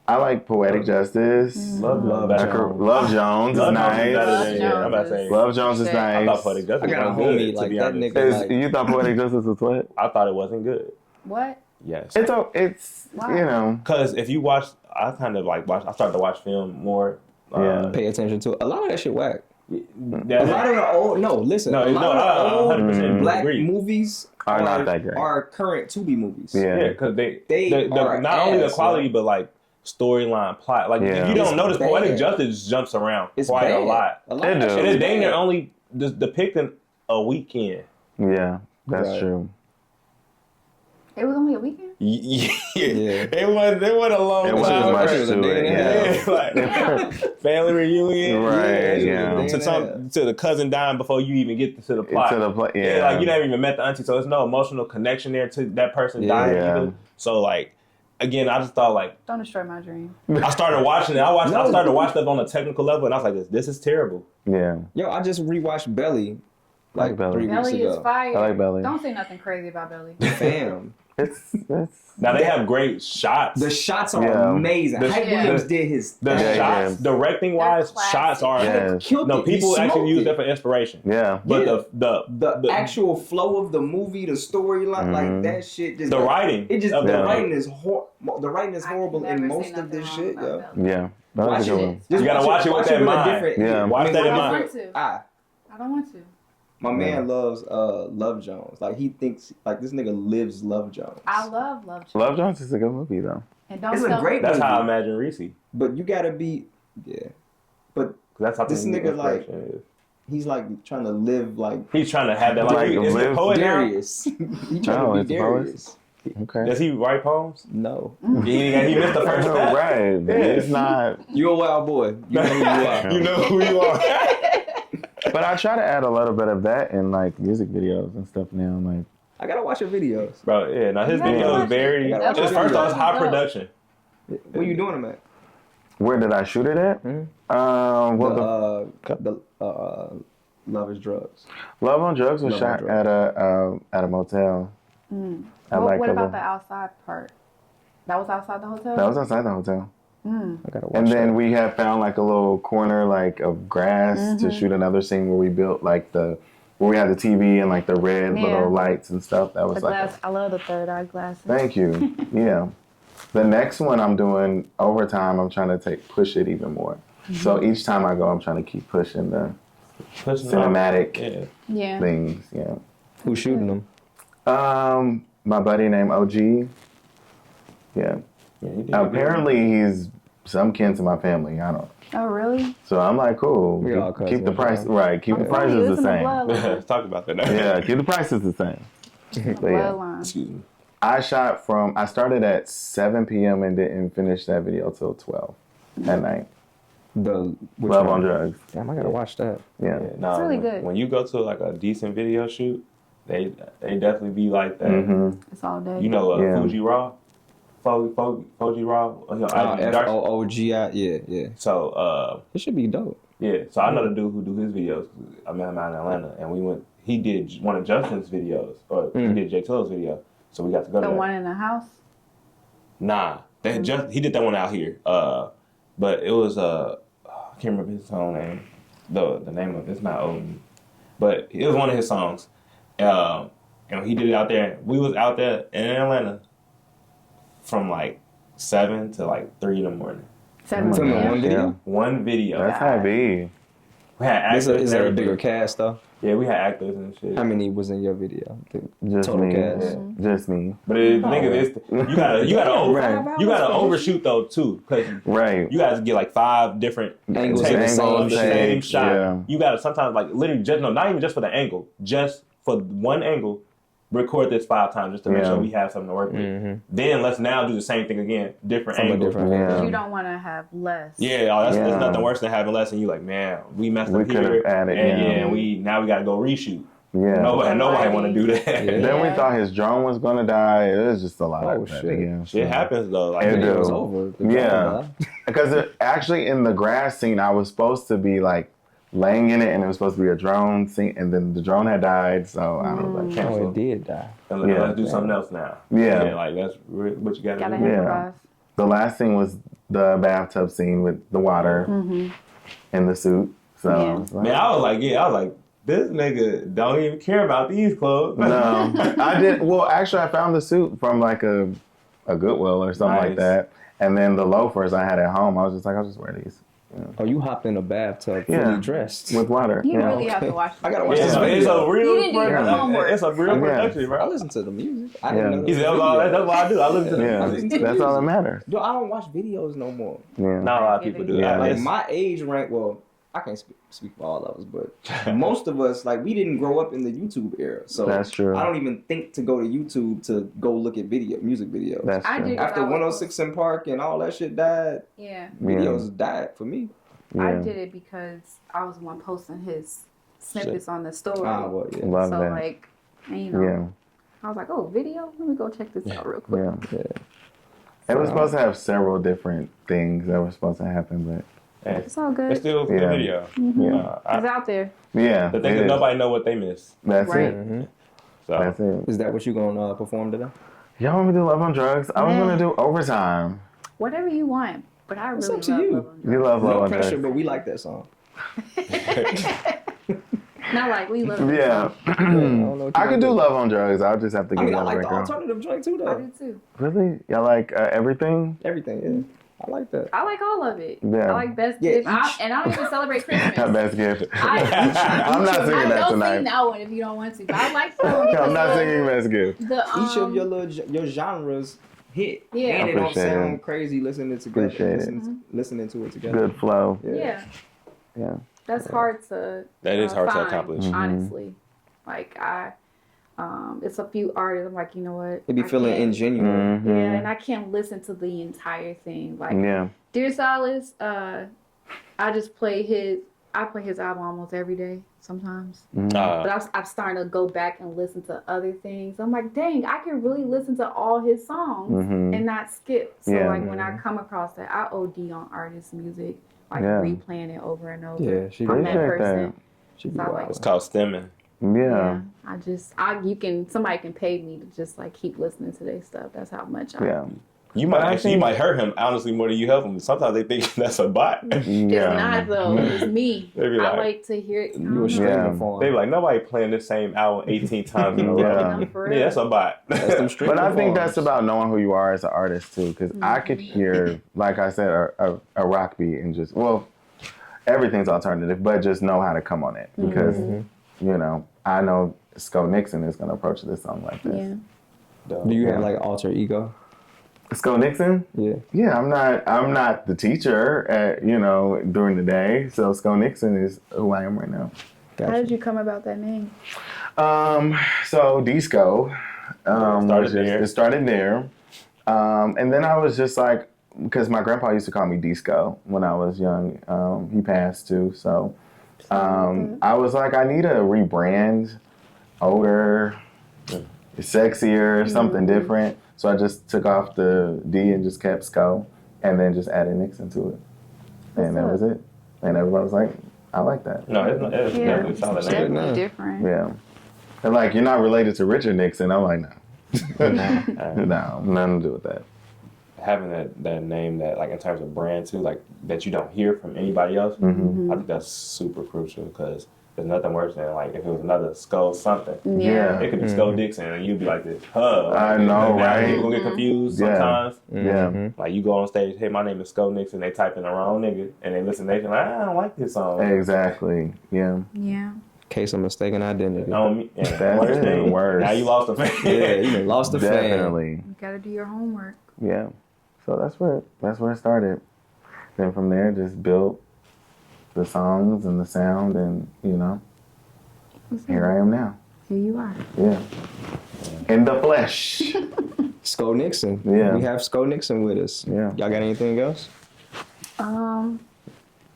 Speaker 2: I like Poetic Justice.
Speaker 5: Love
Speaker 2: Love Jones is nice.
Speaker 5: I'm about to say.
Speaker 2: Love Jones is
Speaker 4: Shit.
Speaker 2: nice.
Speaker 5: I thought Poetic Justice
Speaker 3: I got a
Speaker 5: was good,
Speaker 3: homie
Speaker 5: to
Speaker 3: like
Speaker 5: be
Speaker 3: that
Speaker 5: honest.
Speaker 3: nigga. Like,
Speaker 2: You thought Poetic Justice was what?
Speaker 5: I thought it wasn't good.
Speaker 4: What?
Speaker 5: Yes.
Speaker 2: It's
Speaker 4: Why?
Speaker 2: you know.
Speaker 5: Because if you watch, I kind of like watch. I started to watch film more.
Speaker 2: Yeah.
Speaker 3: pay attention to it. A lot of that shit whack. A lot of the old, a lot of the old
Speaker 5: 100%
Speaker 3: black
Speaker 5: agree.
Speaker 3: movies
Speaker 2: Are not that great.
Speaker 3: are current Tubi movies.
Speaker 2: Yeah.
Speaker 5: because they
Speaker 3: are
Speaker 5: not only the
Speaker 3: ass,
Speaker 5: quality,
Speaker 3: man.
Speaker 5: but like storyline, plot. Like
Speaker 2: Yeah.
Speaker 5: if you don't
Speaker 3: It's
Speaker 5: notice,
Speaker 3: bad.
Speaker 5: poetic justice jumps around
Speaker 3: It's
Speaker 5: quite
Speaker 3: bad.
Speaker 5: a lot.
Speaker 3: A lot
Speaker 2: It
Speaker 3: of
Speaker 2: do.
Speaker 3: shit
Speaker 5: And
Speaker 3: is
Speaker 5: it's dang near
Speaker 3: bad.
Speaker 5: only depicting a weekend.
Speaker 2: Yeah, that's
Speaker 3: Right.
Speaker 2: true.
Speaker 4: It was only a weekend.
Speaker 5: Yeah,
Speaker 3: Yeah.
Speaker 5: It went a long
Speaker 2: It was
Speaker 5: time.
Speaker 2: much
Speaker 3: It was a
Speaker 2: to
Speaker 3: day
Speaker 2: it.
Speaker 3: and a half.
Speaker 5: Yeah, like family reunion,
Speaker 2: Right, yeah.
Speaker 5: to the cousin dying before you even get to the plot.
Speaker 2: Yeah.
Speaker 5: Like you never even met the auntie, so there's no emotional connection there to that person dying
Speaker 2: Yeah.
Speaker 5: either. So like, again, I just thought like
Speaker 4: Don't destroy my dream.
Speaker 5: I started watching it. I started to watch stuff on a technical level, and I was like, this is terrible.
Speaker 2: Yeah.
Speaker 3: Yo, I just rewatched Belly like
Speaker 2: Belly.
Speaker 3: 3 weeks
Speaker 4: Belly is
Speaker 3: ago.
Speaker 4: fire.
Speaker 2: I like Belly.
Speaker 4: Don't say nothing crazy about Belly.
Speaker 3: Fam.
Speaker 2: It's
Speaker 5: Now they have great shots.
Speaker 3: The shots are
Speaker 2: Yeah.
Speaker 3: amazing.
Speaker 5: The-
Speaker 3: Hype
Speaker 4: yeah.
Speaker 3: Williams did his
Speaker 5: The
Speaker 3: thing.
Speaker 2: Yeah,
Speaker 5: shots, directing wise,
Speaker 4: They're
Speaker 5: shots are
Speaker 2: classic.
Speaker 3: Killed
Speaker 5: no
Speaker 3: it. He
Speaker 5: people actually
Speaker 3: smoked
Speaker 5: use
Speaker 3: it.
Speaker 5: that for inspiration.
Speaker 2: yeah.
Speaker 5: But
Speaker 3: Yeah.
Speaker 5: the
Speaker 3: The actual flow of the movie, the storyline, like that shit just
Speaker 5: the writing,
Speaker 3: It just
Speaker 5: of
Speaker 3: the
Speaker 2: Yeah.
Speaker 3: writing is the writing is
Speaker 4: I
Speaker 3: horrible
Speaker 4: never
Speaker 3: in
Speaker 4: say
Speaker 3: most of
Speaker 4: nothing
Speaker 3: this
Speaker 4: wrong
Speaker 3: shit,
Speaker 4: about
Speaker 3: yo.
Speaker 4: Belly.
Speaker 2: Yeah. That was
Speaker 3: Watch
Speaker 2: a good
Speaker 3: it.
Speaker 2: one.
Speaker 3: Just
Speaker 5: You gotta watch it with that
Speaker 3: a
Speaker 5: mind.
Speaker 3: different-
Speaker 2: Yeah.
Speaker 5: Watch that in
Speaker 4: I
Speaker 5: mind.
Speaker 4: don't want to.
Speaker 3: Ah,
Speaker 4: I don't want to.
Speaker 3: my man loves Love Jones. Like he thinks like this nigga lives Love Jones.
Speaker 4: I love Love Jones.
Speaker 2: Love Jones is a good movie though.
Speaker 4: And don't
Speaker 3: It's a
Speaker 4: tell
Speaker 3: great
Speaker 5: That's
Speaker 3: movie.
Speaker 5: how I imagine Reese.
Speaker 3: But you gotta be but
Speaker 5: That's how
Speaker 3: This
Speaker 5: the
Speaker 3: nigga, like,
Speaker 5: inspiration is.
Speaker 3: he's like trying to live like
Speaker 5: He's trying to have that like,
Speaker 2: Like,
Speaker 5: is he a
Speaker 2: live
Speaker 5: poet now?
Speaker 3: Darius. He trying
Speaker 2: Oh,
Speaker 3: to
Speaker 2: it's
Speaker 3: be
Speaker 2: a poet?
Speaker 3: Darius.
Speaker 2: Okay.
Speaker 5: Does he write poems?
Speaker 3: No.
Speaker 5: He missed the first
Speaker 2: Oh,
Speaker 5: step.
Speaker 2: right. It's not.
Speaker 3: You a wild boy. You know who you are.
Speaker 5: You know who you are.
Speaker 2: But I try to add a little bit of that in like music videos and stuff now. Like,
Speaker 3: I gotta watch your videos.
Speaker 5: Bro, yeah, now his
Speaker 4: You gotta
Speaker 5: video
Speaker 4: watch
Speaker 5: is very.
Speaker 3: it. You gotta watch
Speaker 5: Just
Speaker 3: it.
Speaker 5: first off, it's high
Speaker 4: No.
Speaker 5: production.
Speaker 3: Where you doing them at?
Speaker 2: where did I shoot it at? Well,
Speaker 3: The Love is Drugs.
Speaker 2: Love on Drugs was
Speaker 3: Love on
Speaker 2: shot
Speaker 3: Drugs.
Speaker 2: at a motel. At
Speaker 4: What,
Speaker 2: like
Speaker 4: what
Speaker 2: a
Speaker 4: about
Speaker 2: little-
Speaker 4: the outside part? That was outside the hotel?
Speaker 2: That was outside the hotel.
Speaker 3: I gotta watch
Speaker 2: And then
Speaker 3: that.
Speaker 2: we had found like a little corner like of grass to shoot another scene where we built like where we had the TV and like the red
Speaker 4: Yeah.
Speaker 2: little lights and stuff. That
Speaker 4: the
Speaker 2: was like
Speaker 4: glass. I love the third eye glasses.
Speaker 2: thank you. Yeah. The next one I'm doing overtime, I'm trying to push it even more. So each time I go, I'm trying to keep pushing the cinematic
Speaker 5: Yeah.
Speaker 4: Yeah.
Speaker 2: things. Yeah.
Speaker 3: Who's shooting them?
Speaker 2: My buddy named OG. Yeah.
Speaker 5: Yeah, he did.
Speaker 2: Apparently he's some kin to my family. I don't.
Speaker 4: Oh, really?
Speaker 2: So I'm like, cool.
Speaker 3: We all
Speaker 2: Keep the
Speaker 3: cousins,
Speaker 2: price
Speaker 3: man.
Speaker 2: right. Keep the prices the same.
Speaker 5: Let's talk about that now.
Speaker 2: Yeah, keep the prices the same. But yeah,
Speaker 4: Bloodline.
Speaker 5: Excuse me.
Speaker 2: I started at 7 p.m. and didn't finish that video till 12 at night.
Speaker 3: Which
Speaker 2: Love
Speaker 3: one?
Speaker 2: on Drugs.
Speaker 3: Damn, I gotta watch that.
Speaker 2: Yeah.
Speaker 5: Yeah, nah,
Speaker 4: It's really
Speaker 5: when,
Speaker 4: good.
Speaker 5: When you go to like a decent video shoot, they definitely be like that.
Speaker 2: Mm-hmm.
Speaker 4: It's all day.
Speaker 5: You know,
Speaker 2: Yeah.
Speaker 5: Fuji Raw, Fuji Raw. You know,
Speaker 3: FOOGI. Yeah.
Speaker 5: So
Speaker 3: It should be dope.
Speaker 5: yeah, so I know the dude who do his videos. I met him out in Atlanta, and we went. He did one of Justin's videos, or he did Jay Till's video. So we got to go to
Speaker 4: the
Speaker 5: that.
Speaker 4: one in the house?
Speaker 5: Nah, they just he did that one out here. But it was I can't remember his song name. The name of it's not Odin, but it was one of his songs. And he did it out there. We was out there in Atlanta from like 7 to like 3 in the morning.
Speaker 4: 7
Speaker 3: Film in
Speaker 4: p.m.
Speaker 3: one video.
Speaker 2: Yeah.
Speaker 5: One video.
Speaker 2: That's heavy.
Speaker 5: We had actors.
Speaker 3: Is there a
Speaker 5: and
Speaker 3: bigger
Speaker 5: everything.
Speaker 3: cast though?
Speaker 5: Yeah, we had actors and shit.
Speaker 3: How many was in your video?
Speaker 2: Just
Speaker 3: Total
Speaker 2: me.
Speaker 3: cast.
Speaker 2: Just me.
Speaker 5: But the thing is, you gotta
Speaker 2: Right.
Speaker 5: you gotta overshoot though too, because
Speaker 2: Right.
Speaker 5: you guys get like 5 different
Speaker 3: Angles
Speaker 5: takes
Speaker 3: of the same
Speaker 5: of the
Speaker 3: shit.
Speaker 5: same shot.
Speaker 2: Yeah.
Speaker 5: You gotta sometimes like literally just not even just for the angle, just for one angle, record this 5 times just to make
Speaker 2: Yeah.
Speaker 5: sure we have something to work with. Then let's now do the same thing again, different
Speaker 3: From a
Speaker 5: angles.
Speaker 3: different
Speaker 2: Yeah.
Speaker 4: You don't want to have less.
Speaker 5: Yeah, that's
Speaker 2: Yeah.
Speaker 5: there's nothing worse than having less and you like, man, we messed
Speaker 2: We
Speaker 5: up
Speaker 2: could
Speaker 5: here,
Speaker 2: have added,
Speaker 5: and
Speaker 2: yeah.
Speaker 5: and we gotta go reshoot.
Speaker 2: Yeah.
Speaker 5: Nobody want to do that.
Speaker 3: Yeah.
Speaker 2: Then we
Speaker 4: Yeah.
Speaker 2: thought his drone was gonna die. It was just a lot
Speaker 3: Oh,
Speaker 2: of that.
Speaker 3: shit.
Speaker 2: Yeah.
Speaker 5: Shit happens though. Like
Speaker 2: It
Speaker 3: It was
Speaker 2: do.
Speaker 3: over.
Speaker 2: Yeah. Because actually in the grass scene, I was supposed to be like laying in it, and it was supposed to be a drone scene, and then the drone had died, so I was like,
Speaker 3: Oh,
Speaker 2: cancel.
Speaker 3: it did die.
Speaker 5: And
Speaker 2: Yeah.
Speaker 5: let's do something else now.
Speaker 2: Yeah.
Speaker 5: Like that's what you gotta
Speaker 4: Gotta
Speaker 5: do.
Speaker 4: improvise.
Speaker 2: The last scene was the bathtub scene with the water and the suit. So
Speaker 4: Yeah.
Speaker 2: I was like,
Speaker 5: Man, I was like, this nigga don't even care about these clothes.
Speaker 2: no, I didn't. Well, actually, I found the suit from like a Goodwill or something like
Speaker 5: Nice.
Speaker 2: that, and then the loafers I had at home. I was just like, I'll just wear these.
Speaker 3: Oh, you hopped in a bathtub fully dressed.
Speaker 2: with water.
Speaker 4: You
Speaker 2: yeah.
Speaker 4: really have to watch.
Speaker 3: I gotta watch this
Speaker 5: It's
Speaker 3: video.
Speaker 5: a real.
Speaker 4: You didn't do your homework.
Speaker 5: It's a real production,
Speaker 3: I
Speaker 5: bro.
Speaker 3: listen to the music. I didn't know.
Speaker 5: He said, "That's what I do. I listen to the
Speaker 2: Yeah,
Speaker 5: music."
Speaker 2: that's all that matters.
Speaker 3: Yo, I don't watch videos no more.
Speaker 2: Yeah.
Speaker 5: Not a lot of people do
Speaker 2: Yeah.
Speaker 5: that.
Speaker 3: Like
Speaker 5: It's-
Speaker 3: my age rank, well, I can't speak for all of us, but most of us, like, we didn't grow up in the YouTube era, so
Speaker 2: That's true.
Speaker 3: I don't even think to go to YouTube to go look at music videos.
Speaker 2: That's
Speaker 4: I
Speaker 2: true.
Speaker 4: did.
Speaker 3: After 106 in Park and all that shit died,
Speaker 4: Yeah.
Speaker 3: videos died for me.
Speaker 4: I
Speaker 2: Yeah.
Speaker 4: did it because I was the one posting his snippets on the story.
Speaker 3: Ah, well, yeah.
Speaker 2: Love
Speaker 4: So
Speaker 2: that.
Speaker 4: like, and, you know,
Speaker 2: Yeah.
Speaker 4: I was like, oh, video? Let me go check this out real quick.
Speaker 2: Yeah. It was supposed to have several different things that were supposed to happen, but
Speaker 4: It's all good.
Speaker 5: It's still a good
Speaker 2: Yeah.
Speaker 5: video.
Speaker 4: It's out there.
Speaker 2: yeah.
Speaker 5: The thing
Speaker 2: it
Speaker 5: is,
Speaker 2: is.
Speaker 5: nobody know what they miss.
Speaker 2: That's
Speaker 4: Right.
Speaker 2: it.
Speaker 5: So
Speaker 2: That's it.
Speaker 3: Is that what you gonna perform today?
Speaker 2: Y'all want me to do Love on Drugs? I was gonna do Overtime.
Speaker 4: Whatever you want. But I
Speaker 3: It's
Speaker 4: really
Speaker 3: up to
Speaker 4: love
Speaker 3: you.
Speaker 4: Love on
Speaker 2: You love Love
Speaker 3: No
Speaker 2: on
Speaker 3: pressure,
Speaker 2: Drugs.
Speaker 3: but we like that song.
Speaker 4: Not like we love it.
Speaker 2: Yeah.
Speaker 3: I don't know what you
Speaker 2: I could do
Speaker 3: do.
Speaker 2: Love on Drugs. I'll just have to
Speaker 3: I
Speaker 2: get
Speaker 3: mean, I
Speaker 2: one
Speaker 3: like the
Speaker 2: record.
Speaker 3: alternative joint too,
Speaker 4: I
Speaker 3: though.
Speaker 4: do too.
Speaker 2: Really? Y'all like everything?
Speaker 3: Everything, yeah. I like that.
Speaker 4: I like all of it.
Speaker 2: Yeah.
Speaker 4: I like best
Speaker 3: Yeah,
Speaker 4: gift. And I don't even celebrate Christmas.
Speaker 2: Best gift.
Speaker 4: I
Speaker 2: I'm not singing
Speaker 4: I
Speaker 2: that
Speaker 4: don't
Speaker 2: tonight.
Speaker 4: sing that one if you don't want to. But I like the
Speaker 2: I'm not singing Best Gift.
Speaker 4: The,
Speaker 3: Each of your genres hit.
Speaker 4: Yeah.
Speaker 3: And it don't
Speaker 2: Appreciate
Speaker 3: sound
Speaker 2: it.
Speaker 3: crazy listening together.
Speaker 2: Appreciate it.
Speaker 3: Listening to it together.
Speaker 2: Good flow.
Speaker 4: Yeah.
Speaker 2: Yeah.
Speaker 4: That's hard to
Speaker 5: that is hard to
Speaker 4: find,
Speaker 5: accomplish.
Speaker 4: honestly. Like it's a few artists. I'm like, you know what?
Speaker 3: It be
Speaker 4: I
Speaker 3: feeling
Speaker 4: can't-
Speaker 3: ingenuine.
Speaker 2: Mhm.
Speaker 4: Yeah, and I can't listen to the entire thing. Like
Speaker 2: Yeah.
Speaker 4: Dear Solace, I just play his. I play his album almost every day. Sometimes, but I'm starting to go back and listen to other things. I'm like, dang, I can really listen to all his songs
Speaker 2: Mhm.
Speaker 4: and not skip. So
Speaker 2: Yeah.
Speaker 4: like when I come across that, I OD on artist music, like
Speaker 2: Yeah.
Speaker 4: replaying it over and over.
Speaker 3: Yeah, she
Speaker 4: I'm that
Speaker 2: Appreciate
Speaker 4: person.
Speaker 2: that.
Speaker 3: She be
Speaker 4: So I like
Speaker 3: wild.
Speaker 5: It's called stemming.
Speaker 2: Yeah.
Speaker 4: Somebody can pay me to just like keep listening to their stuff. That's how much I.
Speaker 2: Yeah.
Speaker 5: You might actually you might hurt him honestly more than you help him. Sometimes they think that's a bot.
Speaker 4: It's
Speaker 2: Yeah.
Speaker 4: not though. It's me.
Speaker 5: They be
Speaker 4: I
Speaker 5: like-
Speaker 4: like to hear it.
Speaker 3: You a
Speaker 2: Yeah.
Speaker 3: streaming for
Speaker 5: They
Speaker 3: him.
Speaker 5: be like nobody playing the same album 18 times in a row.
Speaker 2: Yeah.
Speaker 5: Yeah, that's a bot.
Speaker 3: That's them streaming
Speaker 2: But I think
Speaker 3: forms.
Speaker 2: that's about knowing who you are as an artist too, because I could hear, like I said, a rock beat and just everything's alternative, but just know how to come on it because I know Sco Nixon is gonna approach this song like this.
Speaker 4: Yeah.
Speaker 3: Do you have like alter ego?
Speaker 2: Sco Nixon?
Speaker 3: Yeah.
Speaker 2: Yeah, I'm not the teacher during the day, so Sco Nixon is who I am right now.
Speaker 3: Gotcha.
Speaker 4: How did you come about that name?
Speaker 2: So Disco,
Speaker 5: Started
Speaker 2: it started there, and then I was just like, because my grandpa used to call me Disco when I was young. He passed too, so I was like, I need a rebrand, older, sexier, something different. So I just took off the D and just kept Sco, and then just added Nixon to it, and that was it. And everybody was like, I like that.
Speaker 5: No, it's
Speaker 4: Yeah,
Speaker 5: definitely
Speaker 4: it's
Speaker 5: solid name.
Speaker 4: definitely different.
Speaker 2: Yeah. And like, you're not related to Richard Nixon. I'm like, no. No, nothing to do with that.
Speaker 5: Having that name that like in terms of brand too, like that you don't hear from anybody else.
Speaker 2: Mm-hmm.
Speaker 5: I think that's super crucial because there's nothing worse than like if it was another Sco something.
Speaker 4: Yeah.
Speaker 5: It could be Sco Dixon and you'd be like this, huh?
Speaker 2: I know, right?
Speaker 5: People get confused
Speaker 2: Yeah.
Speaker 5: sometimes.
Speaker 2: Yeah.
Speaker 5: Like you go on stage, hey, my name is Sco Nixon. They type in the wrong nigga and they listen. They like, I don't like this song.
Speaker 2: Exactly. Yeah.
Speaker 4: Yeah.
Speaker 3: Case of mistaken identity.
Speaker 2: That's
Speaker 5: Worst
Speaker 2: it.
Speaker 5: thing.
Speaker 2: Worse.
Speaker 5: Now you lost a fan.
Speaker 3: Yeah, you done lost a fan.
Speaker 2: Definitely.
Speaker 4: You gotta do your homework.
Speaker 2: Yeah. So that's where it started. Then from there, just built the songs and the sound, and here I am now.
Speaker 4: Here you are.
Speaker 2: Yeah. In the flesh.
Speaker 3: Sco Nixon.
Speaker 2: Yeah.
Speaker 3: We have Sco Nixon with us.
Speaker 2: Yeah.
Speaker 3: Y'all got anything else?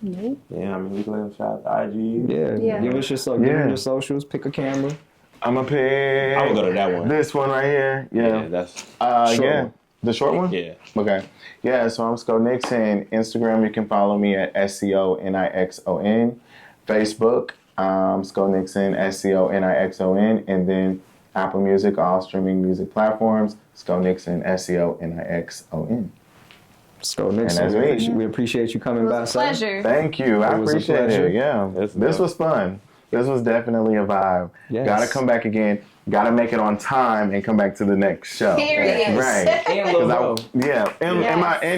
Speaker 4: Nope.
Speaker 5: Yeah, I mean, we can let them shout out the IG.
Speaker 3: Yeah. Give us your give
Speaker 2: Yeah.
Speaker 3: them your socials. Pick a camera.
Speaker 2: I'm a pig.
Speaker 5: I would go to that one.
Speaker 2: This one right here. Yeah.
Speaker 5: That's
Speaker 3: Short
Speaker 2: yeah.
Speaker 3: one.
Speaker 2: The short one?
Speaker 5: yeah.
Speaker 2: Okay. Yeah, so I'm Sco Nixon. Instagram, you can follow me at SCONIXON. Facebook, Sco Nixon, SCONIXON. And then Apple Music, all streaming music platforms, Sco Nixon, SCONIXON.
Speaker 3: Sco Nixon.
Speaker 2: that's me.
Speaker 3: We appreciate you
Speaker 4: It
Speaker 3: coming by.
Speaker 4: was a
Speaker 3: sir.
Speaker 4: pleasure.
Speaker 2: Thank you. I
Speaker 3: It was a
Speaker 2: appreciate
Speaker 3: pleasure.
Speaker 2: it. Yeah.
Speaker 5: This
Speaker 2: This was fun. This was definitely a vibe.
Speaker 3: Yes.
Speaker 2: Gotta come back again. Gotta make it on time and come back to the next show.
Speaker 4: Period.
Speaker 2: Right.
Speaker 3: And Lil Bro.
Speaker 2: Yeah. And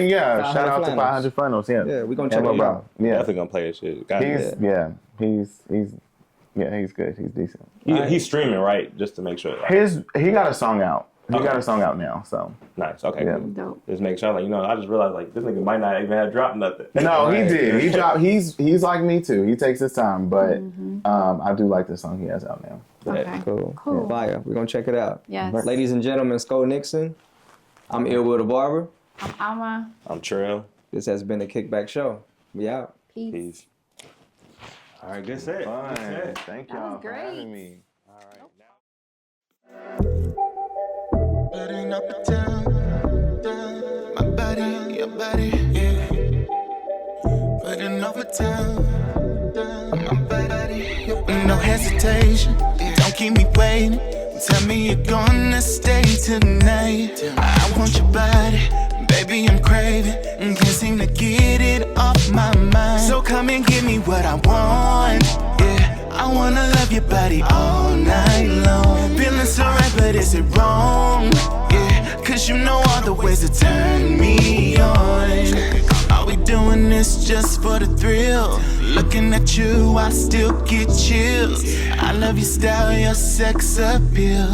Speaker 4: Yes.
Speaker 2: shout out to
Speaker 3: 500
Speaker 2: 500 Funnels. Yeah.
Speaker 3: Yeah, we gonna check
Speaker 2: And Lil
Speaker 3: it
Speaker 2: Bro.
Speaker 3: out.
Speaker 2: Yeah.
Speaker 5: Definitely gonna play this shit. Got it.
Speaker 2: He's good. He's decent.
Speaker 5: He's streaming, right? Just to make sure. Like,
Speaker 2: He got a song out. He
Speaker 5: Okay.
Speaker 2: got a song out now, so.
Speaker 5: nice. Okay.
Speaker 2: Yeah.
Speaker 5: Cool.
Speaker 4: Dope.
Speaker 5: Just make sure, like, I just realized, like, this nigga might not even have dropped nothing.
Speaker 2: No, he
Speaker 3: Right.
Speaker 2: did. He dropped. He's like me too. He takes his time, but I do like the song he has out now.
Speaker 4: Okay.
Speaker 3: Cool.
Speaker 4: Cool.
Speaker 3: Fire. We're gonna check it out.
Speaker 4: Yes.
Speaker 3: Ladies and gentlemen, Sco Nixon. I'm Ill Will the Barber.
Speaker 4: I'm Alma.
Speaker 5: I'm Trill.
Speaker 3: This has been the Kickback Show. We out.
Speaker 4: Peace.
Speaker 5: Peace. All right, good set.
Speaker 2: Fine.
Speaker 5: Good set.
Speaker 2: Thank
Speaker 4: That
Speaker 2: y'all
Speaker 4: was
Speaker 2: for
Speaker 4: great.
Speaker 2: having me.
Speaker 5: All right.
Speaker 1: Putting up the town, my body, your body, yeah. Putting over town, my body, your body. No hesitation, don't keep me waiting. Tell me you're gonna stay tonight. I want your body, baby, I'm craving. Can't seem to get it off my mind. So come and give me what I want, yeah. I wanna love your body all night long. Feeling so right, but is it wrong? Yeah, cause you know all the ways to turn me on. Are we doing this just for the thrill? Looking at you, I still get chills. I love your style, your sex appeal.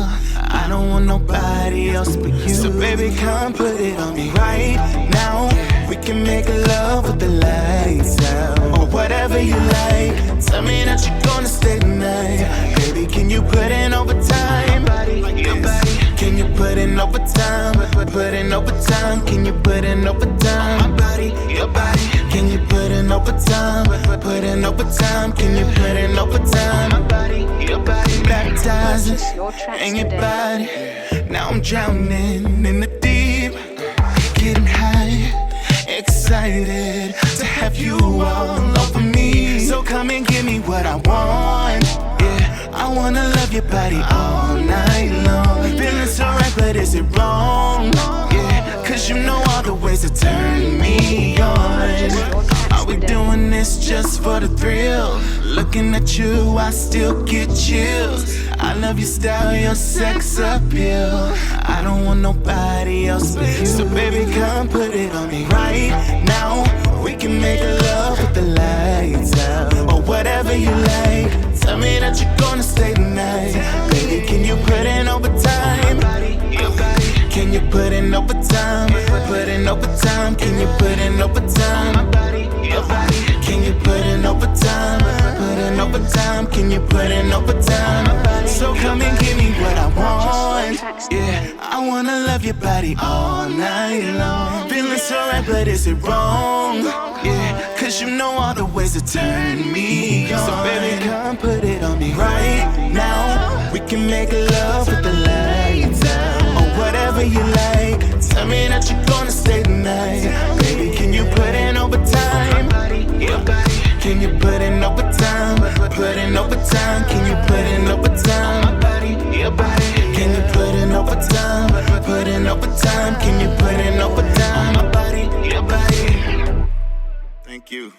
Speaker 1: I don't want nobody else but you. So baby, come put it on me right now. We can make love with the lights out, or whatever you like. Tell me that you're gonna stay tonight. Baby, can you put in overtime? Yes. Can you put in overtime? Put in overtime. Can you put in overtime? My body, your body. Can you put in overtime? Put in overtime. Can you put in overtime? My body, your body. Baptizing in your body. Now I'm drowning in the deep, getting high, excited to have you all over me. So come and give me what I want, yeah. I wanna love your body all night long. Feeling so right, but is it wrong? Yeah, cause you know all the ways to turn me on. Are we doing this just for the thrill? Looking at you, I still get chills. I love your style, your sex appeal. I don't want nobody else but you. So baby, come put it on me right now. We can make love with the lights out, or whatever you like. Tell me that you're gonna stay tonight. Baby, can you put in overtime? Can you put in overtime? Put in overtime. Can you put in overtime? Can you put in overtime? Put in overtime. Can you put in overtime? So come and give me what I want. Yeah, I wanna love your body all night long. Feeling so right, but is it wrong? Yeah, cause you know all the ways to turn me on. So baby, come put it on me right now. We can make love with the lights out, or whatever you like. Tell me that you're gonna stay tonight. Baby, can you put in overtime? Can you put in overtime? Put in overtime. Can you put in overtime? Can you put in overtime? Put in overtime. Can you put in overtime? Thank you.